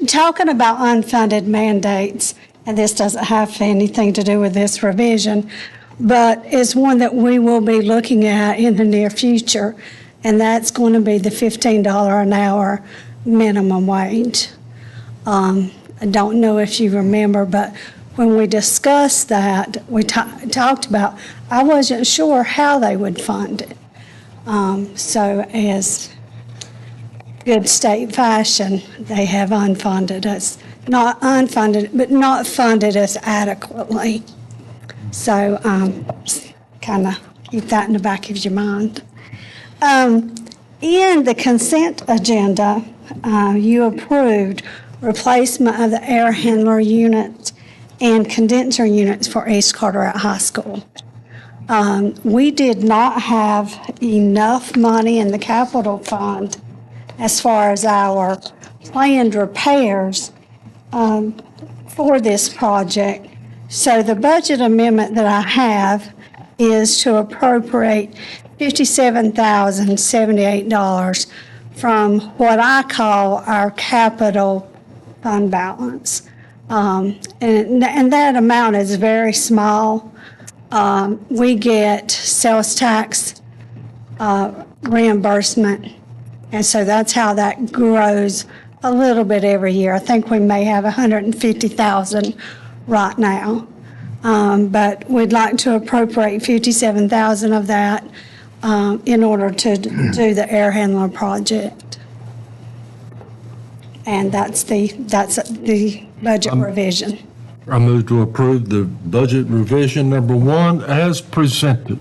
Speaker 14: Talking about unfunded mandates, and this doesn't have anything to do with this revision, but it's one that we will be looking at in the near future, and that's going to be the $15 an hour minimum wage. I don't know if you remember, but when we discussed that, we talked about, I wasn't sure how they would fund it. So as good state fashion, they have unfunded us, not unfunded, but not funded us adequately. So kind of keep that in the back of your mind. In the consent agenda, you approved replacement of the air handler units and condenser units for East Carteret High School. We did not have enough money in the capital fund as far as our planned repairs for this project. So the budget amendment that I have is to appropriate $57,078 from what I call our capital fund balance. And that amount is very small. We get sales tax reimbursement, and so that's how that grows a little bit every year. I think we may have 150,000 right now. But we'd like to appropriate 57,000 of that in order to do the air handler project. And that's the budget revision.
Speaker 5: I move to approve the budget revision number 1 as presented.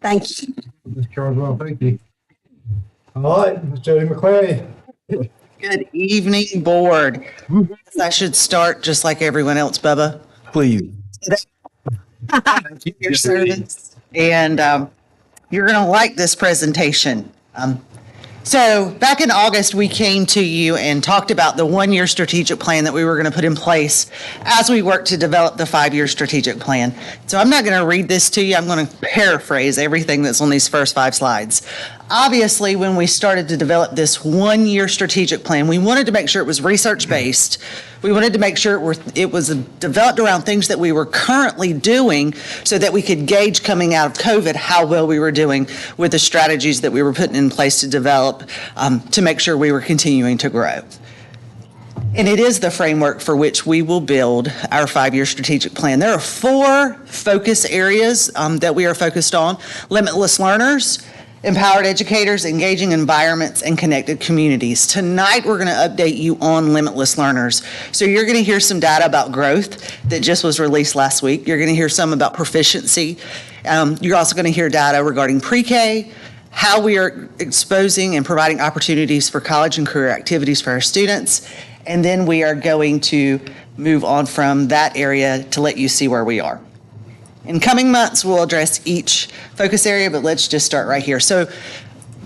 Speaker 14: Thank you.
Speaker 2: Ms. Carswell, thank you. All right, Ms. Jody McClary.
Speaker 15: Good evening, board. I should start just like everyone else, Bubba.
Speaker 13: Please.
Speaker 15: Your service. And you're going to like this presentation. So back in August, we came to you and talked about the one-year strategic plan that we were going to put in place as we work to develop the 5-year strategic plan. So I'm not going to read this to you. I'm going to paraphrase everything that's on these first 5 slides. Obviously, when we started to develop this one-year strategic plan, we wanted to make sure it was research-based. We wanted to make sure it was developed around things that we were currently doing so that we could gauge coming out of COVID how well we were doing with the strategies that we were putting in place to develop to make sure we were continuing to grow. And it is the framework for which we will build our 5-year strategic plan. There are 4 focus areas that we are focused on: limitless learners, empowered educators, engaging environments, and connected communities. Tonight, we're going to update you on limitless learners. So you're going to hear some data about growth that just was released last week. You're going to hear some about proficiency. You're also going to hear data regarding pre-K, how we are exposing and providing opportunities for college and career activities for our students. And then we are going to move on from that area to let you see where we are. In coming months, we'll address each focus area, but let's just start right here. So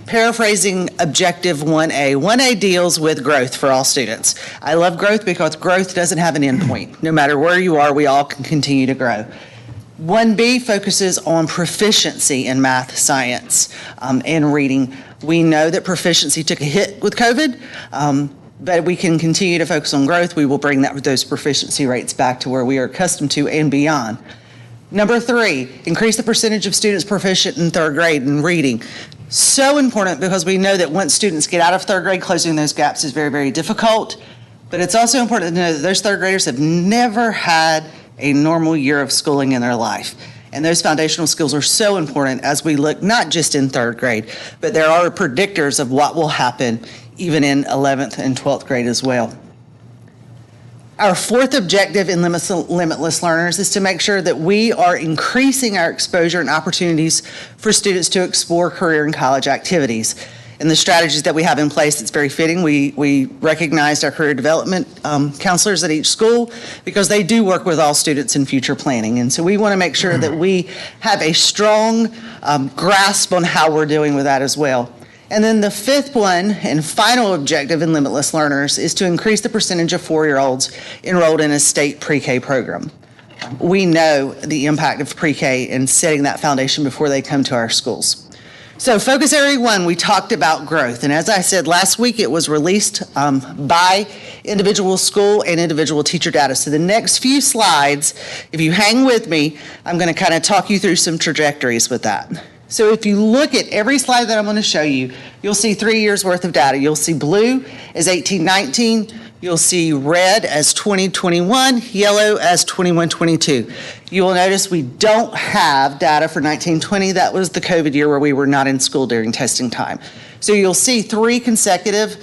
Speaker 15: paraphrasing objective 1A. 1A deals with growth for all students. I love growth because growth doesn't have an endpoint. No matter where you are, we all can continue to grow. 1B focuses on proficiency in math, science, and reading. We know that proficiency took a hit with COVID, but we can continue to focus on growth. We will bring those proficiency rates back to where we are accustomed to and beyond. Number 3, increase the percentage of students proficient in 3rd grade in reading. So important because we know that once students get out of 3rd grade, closing those gaps is very, very difficult. But it's also important to know that those 3rd graders have never had a normal year of schooling in their life. And those foundational skills are so important as we look not just in 3rd grade, but there are predictors of what will happen even in 11th and 12th grade as well. Our 4th objective in Limitless Learners is to make sure that we are increasing our exposure and opportunities for students to explore career and college activities. And the strategies that we have in place, it's very fitting. We recognized our career development counselors at each school because they do work with all students in future planning. And so we want to make sure that we have a strong grasp on how we're doing with that as well. And then the 5th one and final objective in Limitless Learners is to increase the percentage of 4-year-olds enrolled in a state pre-K program. We know the impact of pre-K in setting that foundation before they come to our schools. So focus area 1, we talked about growth. And as I said last week, it was released by individual school and individual teacher data. So the next few slides, if you hang with me, I'm going to kind of talk you through some trajectories with that. So if you look at every slide that I'm going to show you, you'll see 3 years worth of data. You'll see blue as 18-19. You'll see red as 2021, yellow as 21-22. You will notice we don't have data for 19-20. That was the COVID year where we were not in school during testing time. So you'll see 3 consecutive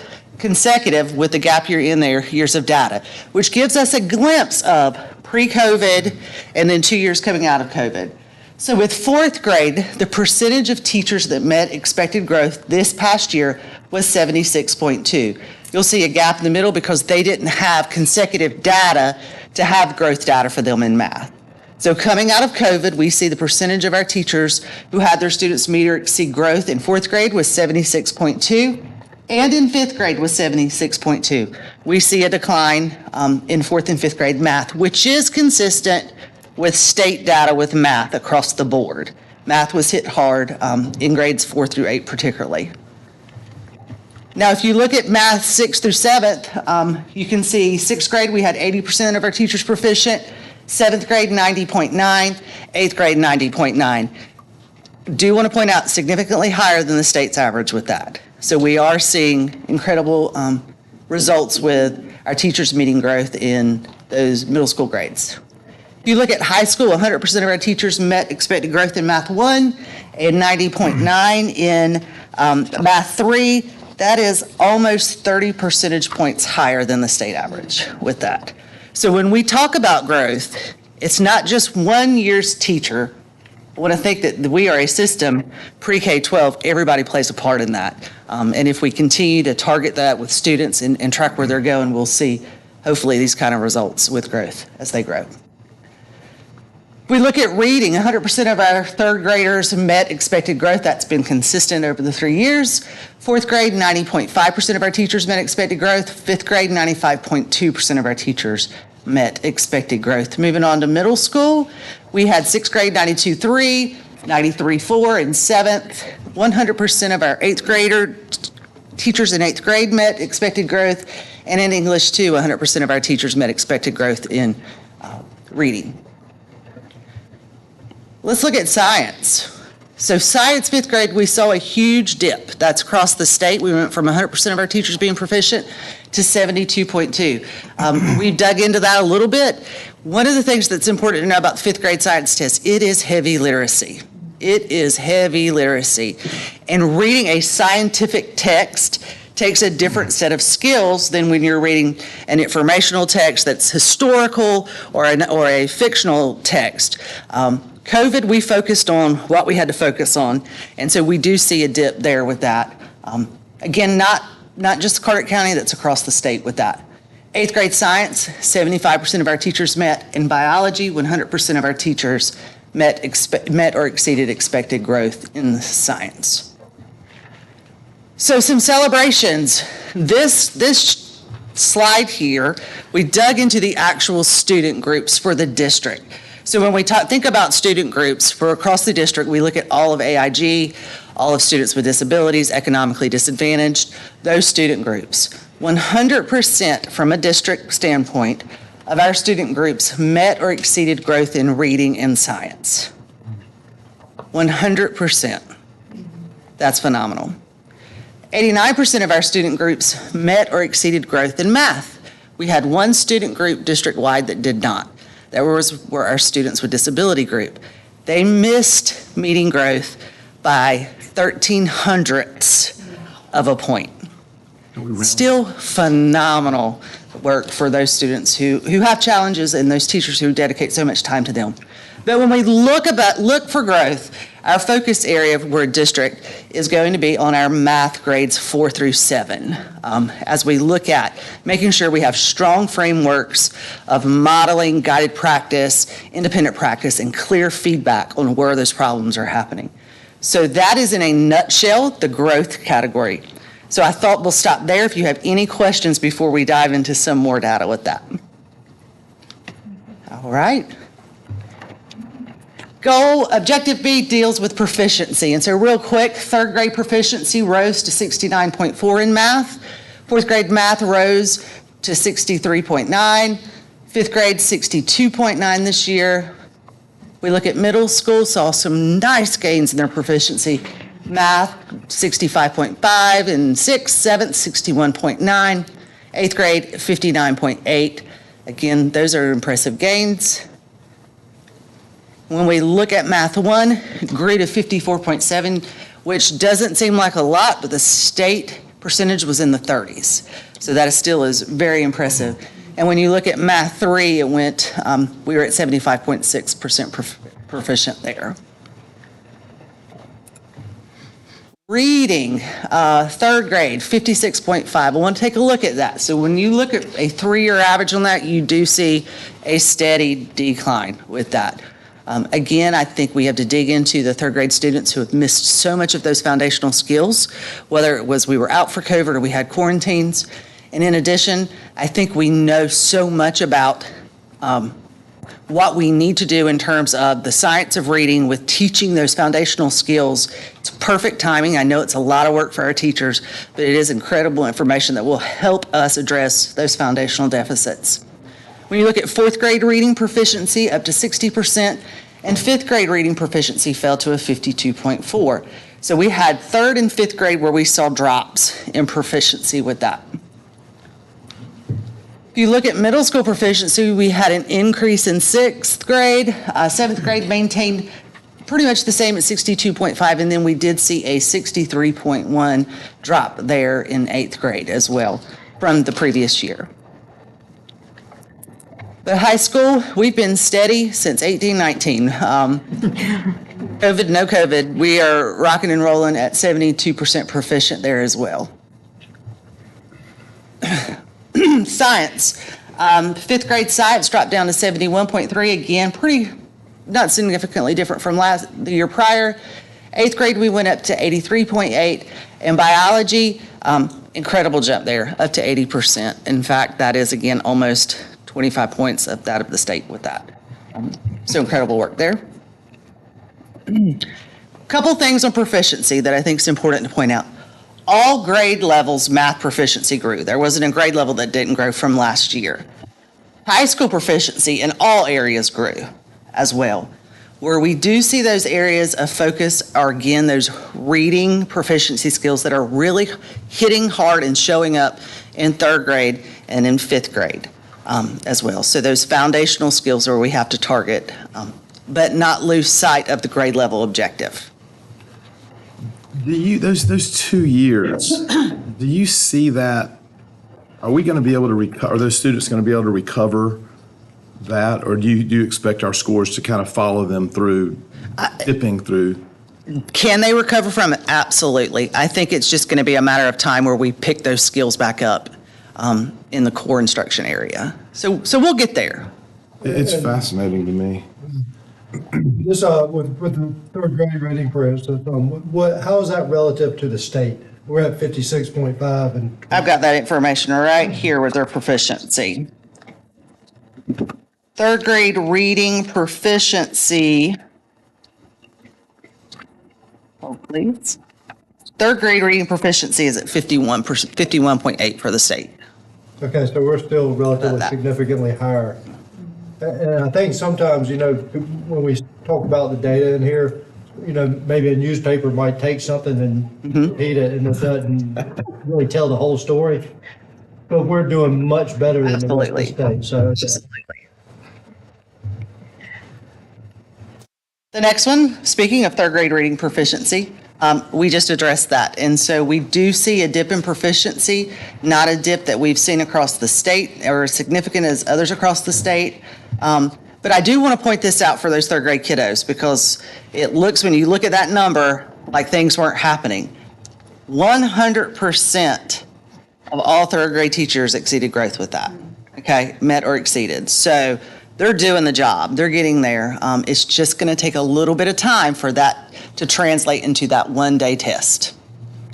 Speaker 15: with the gap year in there, years of data, which gives us a glimpse of pre-COVID and then 2 years coming out of COVID. So with 4th grade, the percentage of teachers that met expected growth this past year was 76.2. You'll see a gap in the middle because they didn't have consecutive data to have growth data for them in math. So coming out of COVID, we see the percentage of our teachers who had their students meet or exceed growth in 4th grade was 76.2, and in 5th grade was 76.2. We see a decline in 4th and 5th grade math, which is consistent with state data with math across the board. Math was hit hard in grades 4 through 8 particularly. Now, if you look at math 6th through 7th, you can see 6th grade, we had 80% of our teachers proficient. 7th grade 90.9, 8th grade 90.9. Do want to point out significantly higher than the state's average with that. So we are seeing incredible results with our teachers meeting growth in those middle school grades. If you look at high school, 100% of our teachers met expected growth in Math 1 and 90.9 in Math 3. That is almost 30 percentage points higher than the state average with that. So when we talk about growth, it's not just one year's teacher. I want to think that we are a system, pre-K-12, everybody plays a part in that. And if we continue to target that with students and track where they're going, we'll see hopefully these kind of results with growth as they grow. We look at reading, 100% of our third graders met expected growth. That's been consistent over the 3 years. Fourth grade, 90.5% of our teachers met expected growth. Fifth grade, 95.2% of our teachers met expected growth. Moving on to middle school, we had sixth grade 92.3, 93.4 in seventh. 100% of our eighth grader teachers in eighth grade met expected growth, and in English too, 100% of our teachers met expected growth in reading. Let's look at science. So science, fifth grade, we saw a huge dip. That's across the state. We went from 100% of our teachers being proficient to 72.2. We've dug into that a little bit. One of the things that's important to know about the fifth grade science test, it is heavy literacy. It is heavy literacy. And reading a scientific text takes a different set of skills than when you're reading an informational text that's historical or a fictional text. COVID, we focused on what we had to focus on, and so we do see a dip there with that. Again, not just Carteret County, that's across the state with that. Eighth grade science, 75% of our teachers met. In biology, 100% of our teachers met or exceeded expected growth in science. So some celebrations. This slide here, we dug into the actual student groups for the district. So when we think about student groups for across the district, we look at all of AIG, all of students with disabilities, economically disadvantaged, those student groups. 100% from a district standpoint of our student groups met or exceeded growth in reading and science. 100%. That's phenomenal. 89% of our student groups met or exceeded growth in math. We had one student group district-wide that did not. That were our students with disability group. They missed meeting growth by 0.13 of a point. Still phenomenal work for those students who have challenges and those teachers who dedicate so much time to them. But when we look for growth, our focus area for a district is going to be on our math grades 4 through 7. As we look at making sure we have strong frameworks of modeling, guided practice, independent practice, and clear feedback on where those problems are happening. So that is in a nutshell the growth category. So I thought we'll stop there if you have any questions before we dive into some more data with that. All right. Objective B deals with proficiency. And so real quick, third grade proficiency rose to 69.4 in math. Fourth grade math rose to 63.9. Fifth grade, 62.9 this year. We look at middle school, saw some nice gains in their proficiency. Math, 65.5 in sixth, seventh, 61.9. Eighth grade, 59.8. Again, those are impressive gains. When we look at Math 1, it grew to 54.7, which doesn't seem like a lot, but the state percentage was in the 30s. So that still is very impressive. And when you look at Math 3, it went, we were at 75.6% proficient there. Reading, third grade, 56.5. I want to take a look at that. So when you look at a 3-year average on that, you do see a steady decline with that. Again, I think we have to dig into the third grade students who have missed so much of those foundational skills, whether it was we were out for COVID or we had quarantines. And in addition, I think we know so much about what we need to do in terms of the science of reading with teaching those foundational skills. It's perfect timing. I know it's a lot of work for our teachers, but it is incredible information that will help us address those foundational deficits. When you look at fourth grade reading proficiency, up to 60%, and fifth grade reading proficiency fell to a 52.4. So we had third and fifth grade where we saw drops in proficiency with that. If you look at middle school proficiency, we had an increase in sixth grade. Seventh grade maintained pretty much the same at 62.5, and then we did see a 63.1 drop there in eighth grade as well from the previous year. But high school, we've been steady since 1819. COVID, no COVID, we are rocking and rolling at 72% proficient there as well. Science, fifth grade science dropped down to 71.3, again, pretty not significantly different from the year prior. Eighth grade, we went up to 83.8, and biology, incredible jump there, up to 80%. In fact, that is, again, almost 25 points of that of the state with that. So incredible work there. Couple things on proficiency that I think is important to point out. All grade levels math proficiency grew. There wasn't a grade level that didn't grow from last year. High school proficiency in all areas grew as well. Where we do see those areas of focus are, again, those reading proficiency skills that are really hitting hard and showing up in third grade and in fifth grade as well. So those foundational skills are where we have to target, but not lose sight of the grade level objective.
Speaker 8: Do you, those 2 years, do you see that, are we going to be able to recover, are those students going to be able to recover that, or do you expect our scores to kind of follow them through, dipping through?
Speaker 15: Can they recover from it? Absolutely. I think it's just going to be a matter of time where we pick those skills back up in the core instruction area. So we'll get there.
Speaker 8: It's fascinating to me.
Speaker 2: This, with the third grade reading, for instance, how is that relative to the state? We're at 56.5 and.
Speaker 15: I've got that information right here with their proficiency. Third grade reading proficiency. Hold, please. Third grade reading proficiency is at 51.8 for the state.
Speaker 2: Okay, so we're still relatively significantly higher. And I think sometimes, when we talk about the data in here, maybe a newspaper might take something and repeat it, and it doesn't really tell the whole story. But we're doing much better than the rest of the state. So
Speaker 15: Absolutely. The next one, speaking of third grade reading proficiency, we just addressed that. And so we do see a dip in proficiency, not a dip that we've seen across the state or as significant as others across the state. But I do want to point this out for those third grade kiddos, because it looks, when you look at that number, like things weren't happening. 100% of all third grade teachers exceeded growth with that, okay, met or exceeded. So they're doing the job, they're getting there. It's just going to take a little bit of time for that to translate into that one-day test.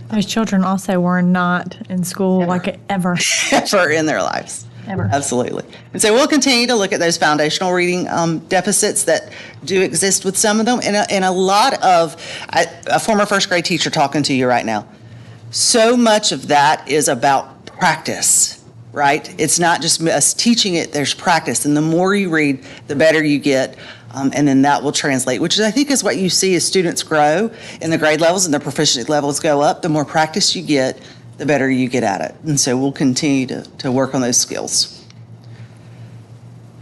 Speaker 6: Those children also were not in school like ever.
Speaker 15: Ever in their lives.
Speaker 6: Ever.
Speaker 15: Absolutely. And so we'll continue to look at those foundational reading deficits that do exist with some of them. And a lot of, a former first grade teacher talking to you right now, so much of that is about practice, right? It's not just us teaching it, there's practice. And the more you read, the better you get. And then that will translate, which I think is what you see as students grow in the grade levels and their proficiency levels go up. The more practice you get, the better you get at it. And so we'll continue to work on those skills.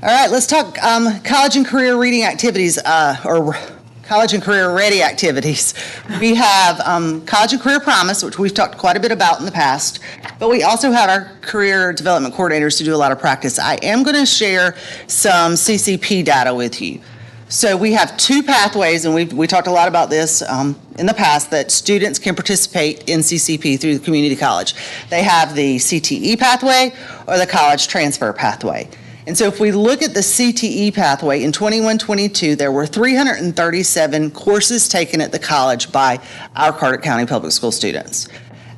Speaker 15: All right, let's talk college and career reading activities, or college and career ready activities. We have College and Career Promise, which we've talked quite a bit about in the past, but we also have our career development coordinators who do a lot of practice. I am going to share some CCP data with you. So we have two pathways, and we talked a lot about this in the past, that students can participate in CCP through the community college. They have the CTE pathway or the college transfer pathway. And so if we look at the CTE pathway, in 21-22, there were 337 courses taken at the college by our Carteret County Public School students.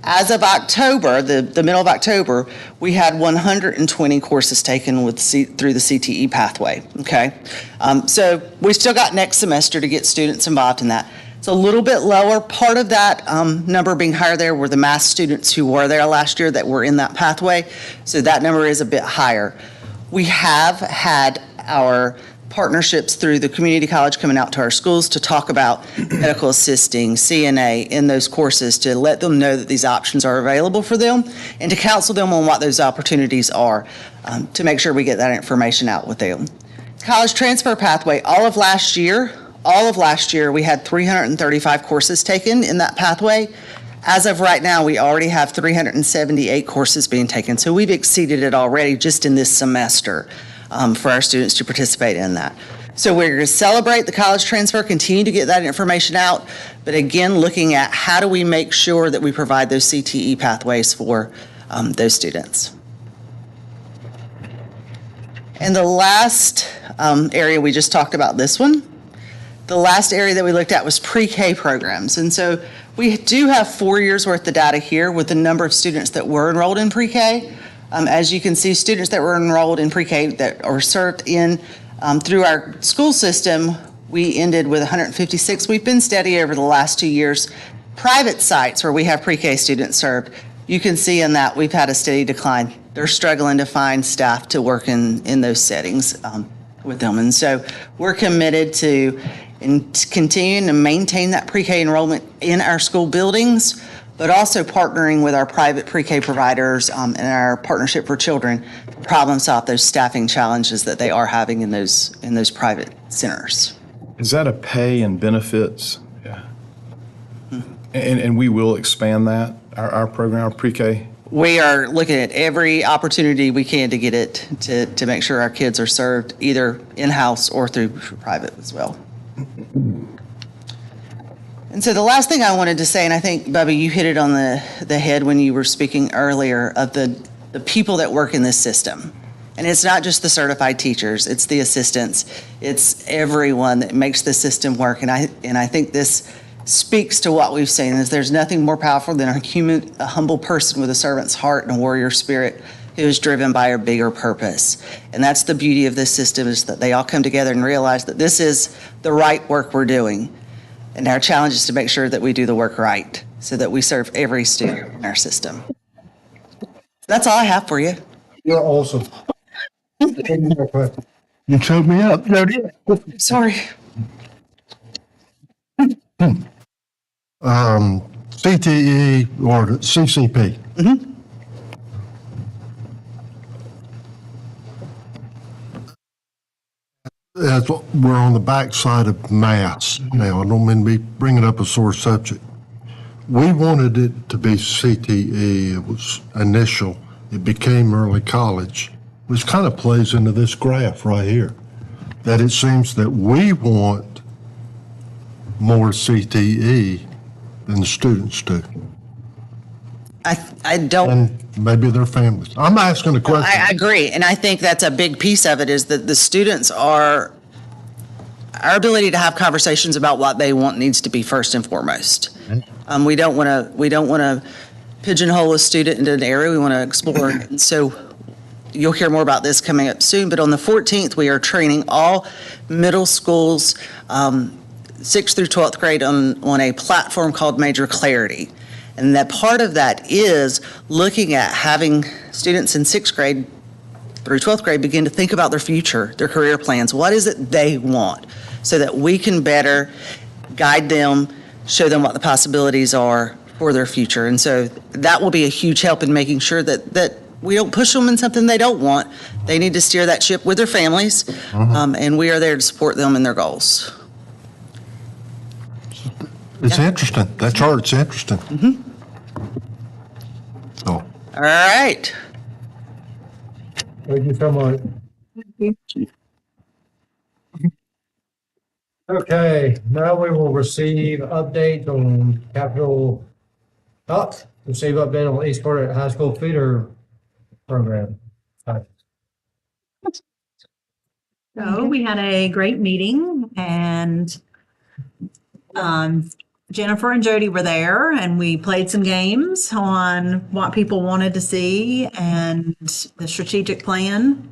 Speaker 15: As of October, the middle of October, we had 120 courses taken through the CTE pathway, okay? So we still got next semester to get students involved in that. It's a little bit lower. Part of that number being higher there were the math students who were there last year that were in that pathway. So that number is a bit higher. We have had our partnerships through the community college coming out to our schools to talk about medical assisting, CNA in those courses, to let them know that these options are available for them and to counsel them on what those opportunities are, to make sure we get that information out with them. College transfer pathway, all of last year, we had 335 courses taken in that pathway. As of right now, we already have 378 courses being taken. So we've exceeded it already just in this semester for our students to participate in that. So we're going to celebrate the college transfer, continue to get that information out, but again, looking at how do we make sure that we provide those CTE pathways for those students. And the last area, we just talked about this one. The last area that we looked at was pre-K programs. And so we do have 4 years worth of data here with the number of students that were enrolled in pre-K. As you can see, students that were enrolled in pre-K that are served in through our school system, we ended with 156. We've been steady over the last 2 years. Private sites where we have pre-K students served, you can see in that we've had a steady decline. They're struggling to find staff to work in those settings with them. And so we're committed to continuing to maintain that pre-K enrollment in our school buildings, but also partnering with our private pre-K providers and our Partnership for Children to problem solve those staffing challenges that they are having in those private centers.
Speaker 9: Is that a pay and benefits? Yeah. And we will expand that, our program, our pre-K?
Speaker 15: We are looking at every opportunity we can to get it to make sure our kids are served either in-house or through private as well. And so the last thing I wanted to say, and I think, Bubby, you hit it on the head when you were speaking earlier, of the people that work in this system. And it's not just the certified teachers, it's the assistants, it's everyone that makes the system work. And I think this speaks to what we've seen, is there's nothing more powerful than a humble person with a servant's heart and a warrior spirit who is driven by a bigger purpose. And that's the beauty of this system, is that they all come together and realize that this is the right work we're doing. And our challenge is to make sure that we do the work right so that we serve every student in our system. That's all I have for you.
Speaker 2: You're awesome.
Speaker 5: You choked me up, Jody.
Speaker 15: Sorry.
Speaker 5: CTE or CCP.
Speaker 15: Mm-hmm.
Speaker 5: As we're on the backside of mass now, I don't mean to be bringing up a sore subject. We wanted it to be CTE. It was initial. It became early college, which kind of plays into this graph right here, that it seems that we want more CTE than the students do.
Speaker 15: I don't.
Speaker 5: And maybe their families. I'm asking a question.
Speaker 15: I agree. And I think that's a big piece of it, is that the students are, our ability to have conversations about what they want needs to be first and foremost. We don't want to pigeonhole a student into an area. We want to explore. And so you'll hear more about this coming up soon, but on the 14th, we are training all middle schools, 6th through 12th grade on a platform called Major Clarity. And that part of that is looking at having students in 6th grade through 12th grade begin to think about their future, their career plans. What is it they want, so that we can better guide them, show them what the possibilities are for their future. And so that will be a huge help in making sure that we don't push them in something they don't want. They need to steer that ship with their families, and we are there to support them in their goals.
Speaker 5: It's interesting. That chart's interesting. So.
Speaker 15: All right.
Speaker 2: Thank you so much. Okay, now we will receive update on capital, receive update on East Carteret High School feeder program.
Speaker 16: So we had a great meeting, and Jennifer and Jody were there, and we played some games on what people wanted to see and the strategic plan.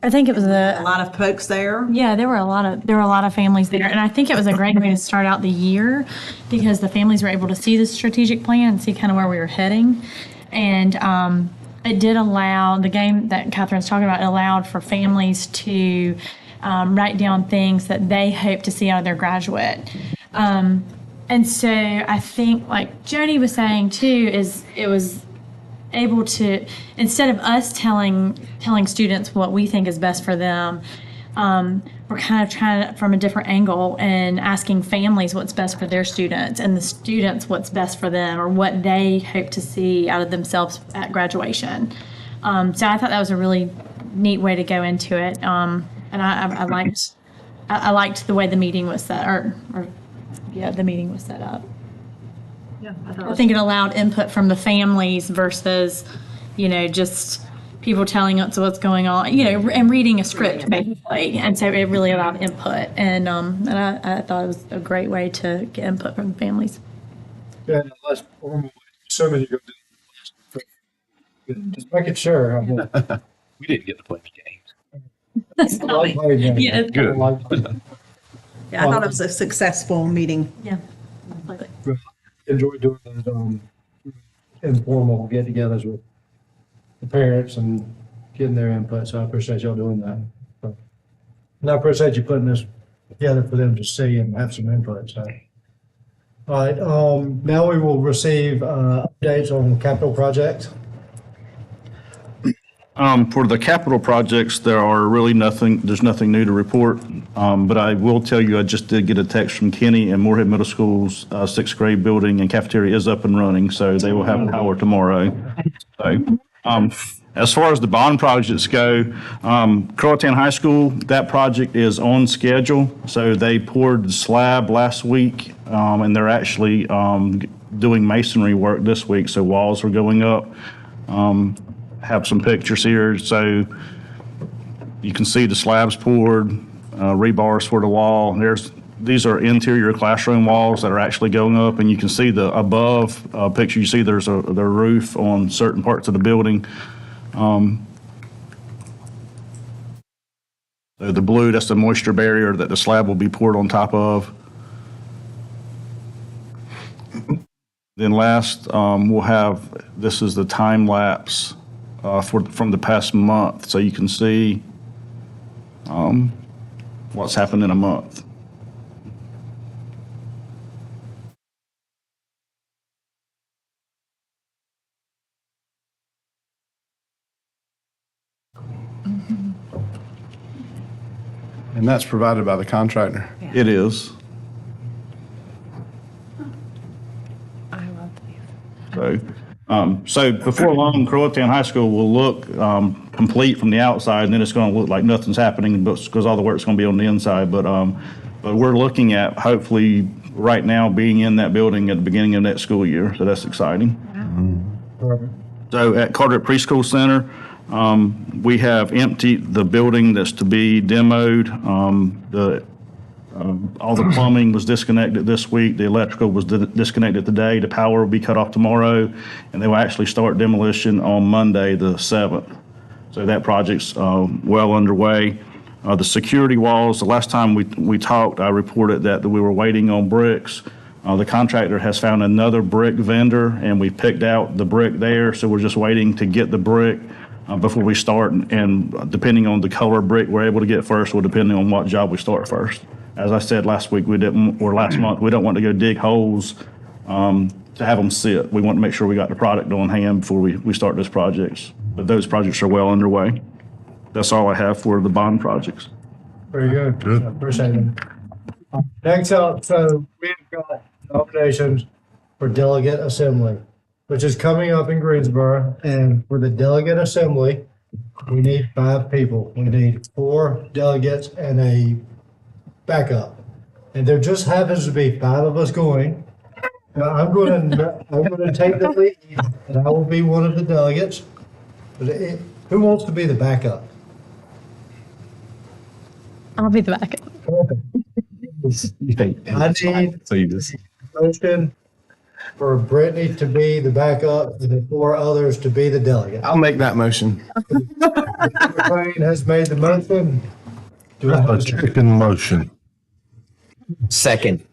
Speaker 6: I think it was
Speaker 16: a lot of folks there.
Speaker 6: Yeah, there were a lot of families there, and I think it was a great way to start out the year, because the families were able to see the strategic plan and see kind of where we were heading. And it did allow, the game that Catherine's talking about, it allowed for families to write down things that they hope to see out of their graduate. And so I think, like Jody was saying too, is it was able to, instead of us telling students what we think is best for them, we're kind of trying from a different angle and asking families what's best for their students and the students what's best for them or what they hope to see out of themselves at graduation. So I thought that was a really neat way to go into it. And I liked the way the meeting was set, the meeting was set up.
Speaker 16: Yeah,
Speaker 6: I think it allowed input from the families versus, just people telling us what's going on, and reading a script basically. And so it really allowed input. And I thought it was a great way to get input from the families.
Speaker 2: Yeah, less formal. So many go do. Just making sure.
Speaker 3: We didn't get to play the games.
Speaker 6: Yeah,
Speaker 2: Good.
Speaker 16: Yeah, I thought it was a successful meeting.
Speaker 6: Yeah.
Speaker 2: Enjoy doing those informal get-togethers with the parents and getting their input. So I appreciate y'all doing that. And I appreciate you putting this together for them to see and have some input. So, all right. Now we will receive updates on capital projects.
Speaker 7: For the capital projects, there's nothing new to report. But I will tell you, I just did get a text from Kenny, and Moorhead Middle School's sixth grade building and cafeteria is up and running, so they will have power tomorrow. So, as far as the bond projects go, Croatan High School, that project is on schedule. So they poured the slab last week, and they're actually doing masonry work this week. So walls are going up. Have some pictures here. So you can see the slabs poured, rebars for the wall. These are interior classroom walls that are actually going up, and you can see the above picture. You see there's the roof on certain parts of the building. So the blue, that's the moisture barrier that the slab will be poured on top of. Then last, we'll have, this is the time lapse from the past month. So you can see what's happened in a month.
Speaker 9: And that's provided by the contractor.
Speaker 7: It is.
Speaker 12: I love these.
Speaker 7: So before long, Croatan High School will look complete from the outside, and then it's going to look like nothing's happening because all the work's going to be on the inside. But we're looking at hopefully right now being in that building at the beginning of next school year. So that's exciting. So at Carteret Preschool Center, we have emptied the building that's to be demoed. All the plumbing was disconnected this week. The electrical was disconnected today. The power will be cut off tomorrow, and they will actually start demolition on Monday, the 7th. So that project's well underway. The security walls, the last time we talked, I reported that we were waiting on bricks. The contractor has found another brick vendor, and we picked out the brick there, so we're just waiting to get the brick before we start, and depending on the color brick we're able to get first will depend on what job we start first. As I said last month, we don't want to go dig holes to have them sit. We want to make sure we got the product on hand before we start those projects. But those projects are well underway. That's all I have for the bond projects.
Speaker 2: Very good. I appreciate it. Next up, so we've got nominations for delegate assembly, which is coming up in Greensboro. And for the delegate assembly, we need 5 people. We need 4 delegates and a backup. And there just happens to be 5 of us going. Now, I'm going to take the lead, and I will be one of the delegates. But who wants to be the backup?
Speaker 6: I'll be the backup.
Speaker 2: I need a motion for Brittany to be the backup and the 4 others to be the delegate.
Speaker 9: I'll make that motion.
Speaker 2: Mr. Crane has made the motion. Do I have
Speaker 5: A chicken motion.
Speaker 3: Second.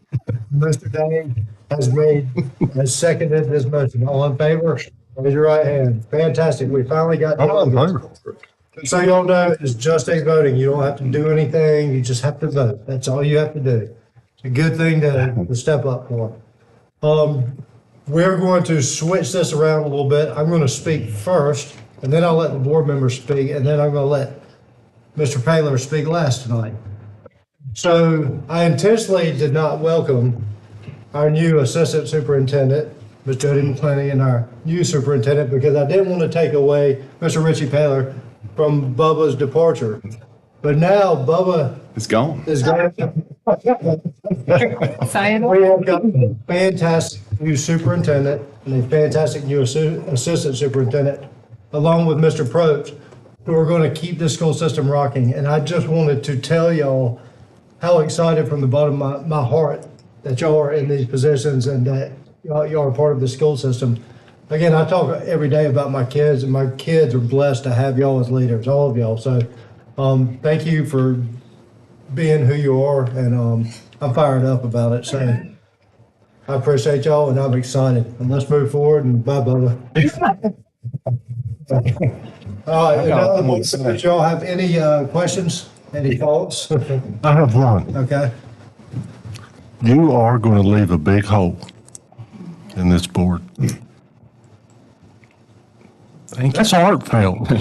Speaker 2: Mr. Dane has seconded this motion. All in favor? Raise your right hand. Fantastic. We finally got. So y'all know, it's just a voting. You don't have to do anything. You just have to vote. That's all you have to do. It's a good thing to step up for. We're going to switch this around a little bit. I'm going to speak first, and then I'll let the board members speak, and then I'm going to let Mr. Paylor speak last tonight. So I intentionally did not welcome our new assistant superintendent, Ms. Jody McClenny, and our new superintendent, because I didn't want to take away Mr. Richie Paylor from Bubba's departure. But now Bubba
Speaker 8: It's gone.
Speaker 2: is going. We have got a fantastic new superintendent and a fantastic new assistant superintendent, along with Mr. Probst, who are going to keep this school system rocking. And I just wanted to tell y'all how excited from the bottom of my heart that y'all are in these positions and that y'all are part of the school system. Again, I talk every day about my kids, and my kids are blessed to have y'all as leaders, all of y'all. So thank you for being who you are, and I'm fired up about it. So I appreciate y'all, and I'm excited. And let's move forward, and bye, Bubba. All right, did y'all have any questions, any thoughts?
Speaker 5: I have one.
Speaker 2: Okay.
Speaker 5: You are going to leave a big hole in this board.
Speaker 8: Thank you.
Speaker 5: That's heartfelt.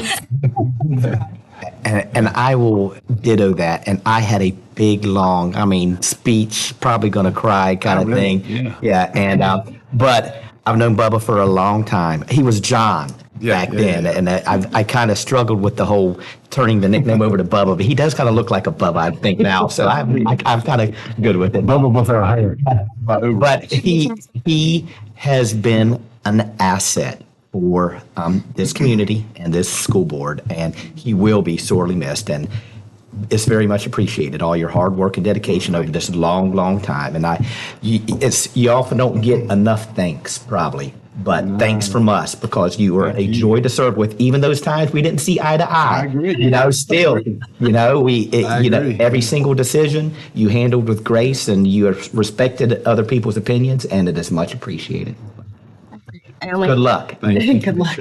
Speaker 3: And I will ditto that. And I had a big, long, speech, probably going to cry kind of thing.
Speaker 8: Yeah.
Speaker 3: And, but I've known Bubba for a long time. He was John back then. Yeah. And I kind of struggled with the whole turning the nickname over to Bubba, but he does kind of look like a Bubba, I think now. So I'm kind of good with it.
Speaker 5: Bubba with our hair.
Speaker 3: But he has been an asset for this community and this school board, and he will be sorely missed. And it's very much appreciated, all your hard work and dedication over this long, long time. And you often don't get enough thanks, probably, but thanks from us, because you were a joy to serve with. Even those times we didn't see eye to eye. I agree. Still, every single decision you handled with grace, and you respected other people's opinions, and it is much appreciated. Good luck.
Speaker 12: Good luck.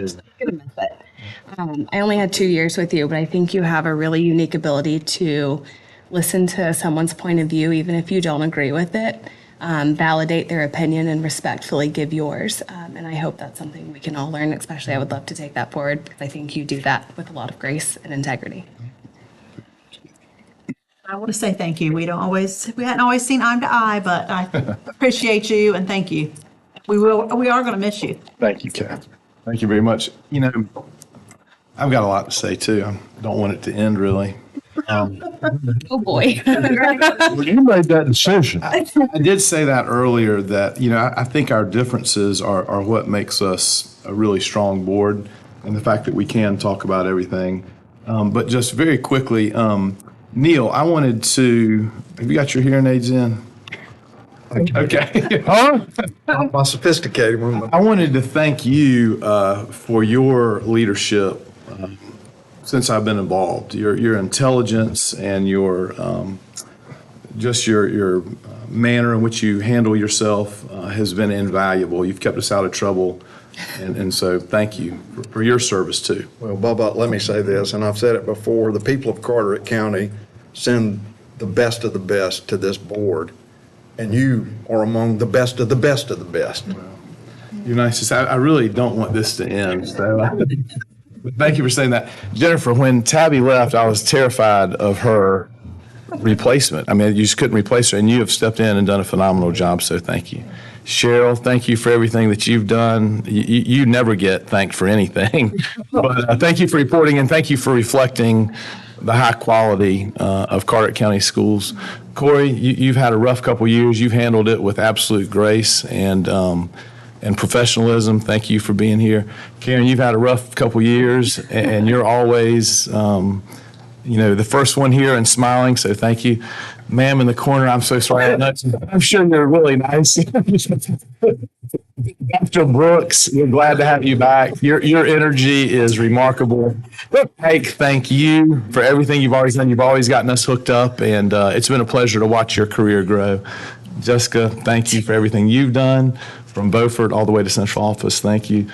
Speaker 12: I only had 2 years with you, but I think you have a really unique ability to listen to someone's point of view, even if you don't agree with it, validate their opinion, and respectfully give yours. And I hope that's something we can all learn. Especially, I would love to take that forward, because I think you do that with a lot of grace and integrity.
Speaker 16: I want to say thank you. We hadn't always seen eye to eye, but I appreciate you and thank you. We are going to miss you.
Speaker 8: Thank you, Kath. Thank you very much. I've got a lot to say too. I don't want it to end really.
Speaker 12: Oh boy.
Speaker 5: Well, you made that decision.
Speaker 8: I did say that earlier, that, I think our differences are what makes us a really strong board, and the fact that we can talk about everything. But just very quickly, Neil, I wanted to, have you got your hearing aids in? Okay.
Speaker 13: Huh? My sophisticated one.
Speaker 8: I wanted to thank you for your leadership since I've been involved. Your intelligence and your your manner in which you handle yourself has been invaluable. You've kept us out of trouble, and so thank you for your service too.
Speaker 13: Well, Bubba, let me say this, and I've said it before, the people of Carteret County send the best of the best to this board. And you are among the best of the best of the best.
Speaker 8: You're nice. I really don't want this to end. So thank you for saying that. Jennifer, when Tabby left, I was terrified of her replacement. You just couldn't replace her, and you have stepped in and done a phenomenal job, so thank you. Cheryl, thank you for everything that you've done. You never get thanked for anything, but thank you for reporting, and thank you for reflecting the high quality of Carteret County schools. Corey, you've had a rough couple years. You've handled it with absolute grace and professionalism. Thank you for being here. Karen, you've had a rough couple years, and you're always, the first one here and smiling, so thank you. Ma'am in the corner, I'm so sorry. I'm sure you're really nice. Dr. Brooks, we're glad to have you back. Your energy is remarkable. Hank, thank you for everything you've always done. You've always gotten us hooked up, and it's been a pleasure to watch your career grow. Jessica, thank you for everything you've done, from Beaufort all the way to central office. Thank you.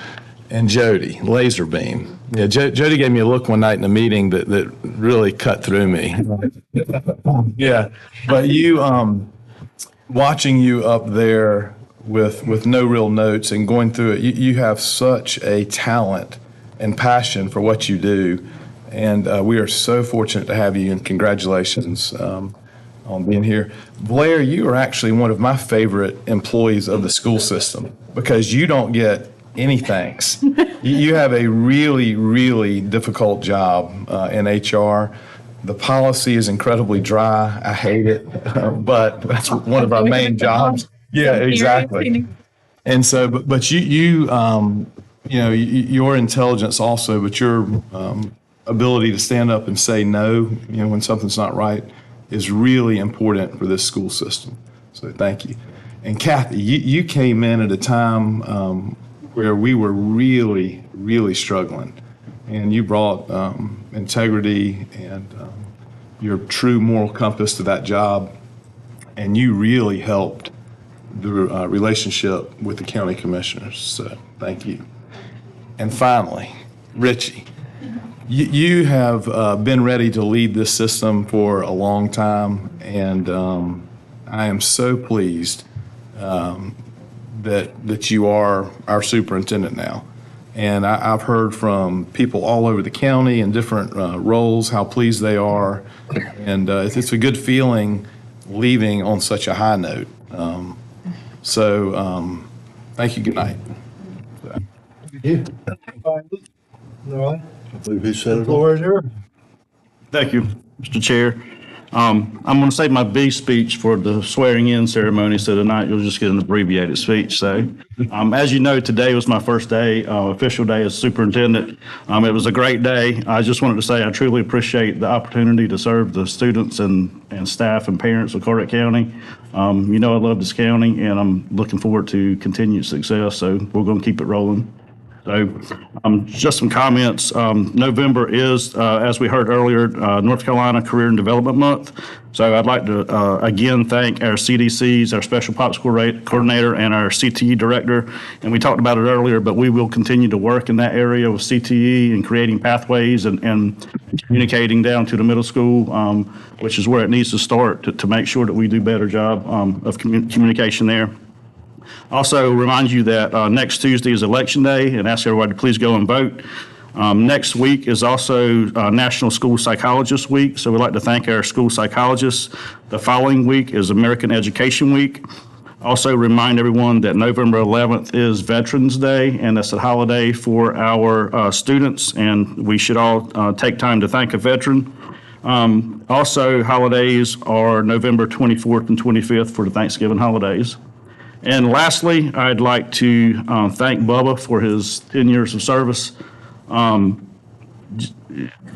Speaker 8: and Jody, laser beam. Yeah, Jody gave me a look one night in a meeting that really cut through me. Yeah, but you, watching you up there with no real notes and going through it, you have such a talent and passion for what you do. And we are so fortunate to have you, and congratulations on being here. Blair, you are actually one of my favorite employees of the school system because you don't get any thanks. You have a really, really difficult job in HR. The policy is incredibly dry. I hate it, but that's one of our main jobs. Yeah, exactly. And so, but you know, your intelligence also, but your ability to stand up and say no, you know, when something's not right, is really important for this school system. So thank you. And Kathy, you came in at a time where we were really, really struggling, and you brought integrity and your true moral compass to that job, and you really helped the relationship with the county commissioners. So thank you. And finally, Richie, you have been ready to lead this system for a long time, and I am so pleased that you are our superintendent now. And I've heard from people all over the county in different roles how pleased they are, and it's a good feeling leaving on such a high note. Thank you. Good night.
Speaker 2: Thank you. All right. The floor is yours.
Speaker 7: Thank you, Mr. Chair. I'm going to save my B speech for the swearing-in ceremony, so tonight you'll just get an abbreviated speech. So, as you know, today was my first day, official day as superintendent. It was a great day. I just wanted to say I truly appreciate the opportunity to serve the students and staff and parents of Carteret County. You know I love this county, and I'm looking forward to continued success, so we're going to keep it rolling. So just some comments. November is, as we heard earlier, North Carolina Career and Development Month. So I'd like to again thank our CDCs, our Special Pops Coordinator, and our CTE Director. And we talked about it earlier, but we will continue to work in that area with CTE and creating pathways and communicating down to the middle school, which is where it needs to start to make sure that we do a better job of communication there. Also remind you that next Tuesday is Election Day, and ask everybody to please go and vote. Next week is also National School Psychologist Week, so we'd like to thank our school psychologists. The following week is American Education Week. Also remind everyone that November 11th is Veterans Day, and that's a holiday for our students, and we should all take time to thank a veteran. Also, holidays are November 24th and 25th for the Thanksgiving holidays. And lastly, I'd like to thank Bubba for his 10 years of service. You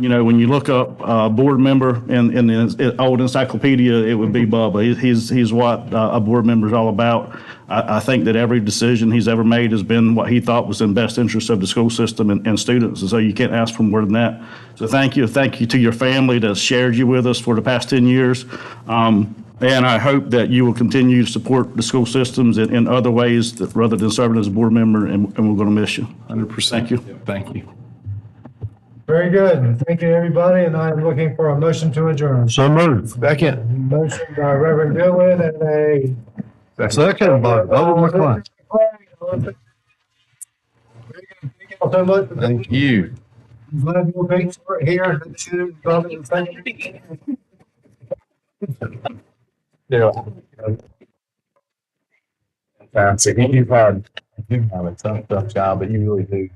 Speaker 7: know, when you look up board member in the old encyclopedia, it would be Bubba. He's what a board member is all about. I think that every decision he's ever made has been what he thought was in best interest of the school system and students. And so you can't ask for more than that. So thank you. Thank you to your family that's shared you with us for the past 10 years. And I hope that you will continue to support the school systems in other ways that, rather than serving as a board member, and we're going to miss you. 100%. Thank you. Thank you.
Speaker 2: Very good. Thank you, everybody, and I'm looking for a motion to adjourn.
Speaker 5: So moved. Second.
Speaker 2: Motion by Reverend Dillon and a
Speaker 5: Second by Bubba McClain. Thank you.
Speaker 2: I'm glad you're being here.
Speaker 8: Yeah. Fantastic. You've had a tough job, but you really do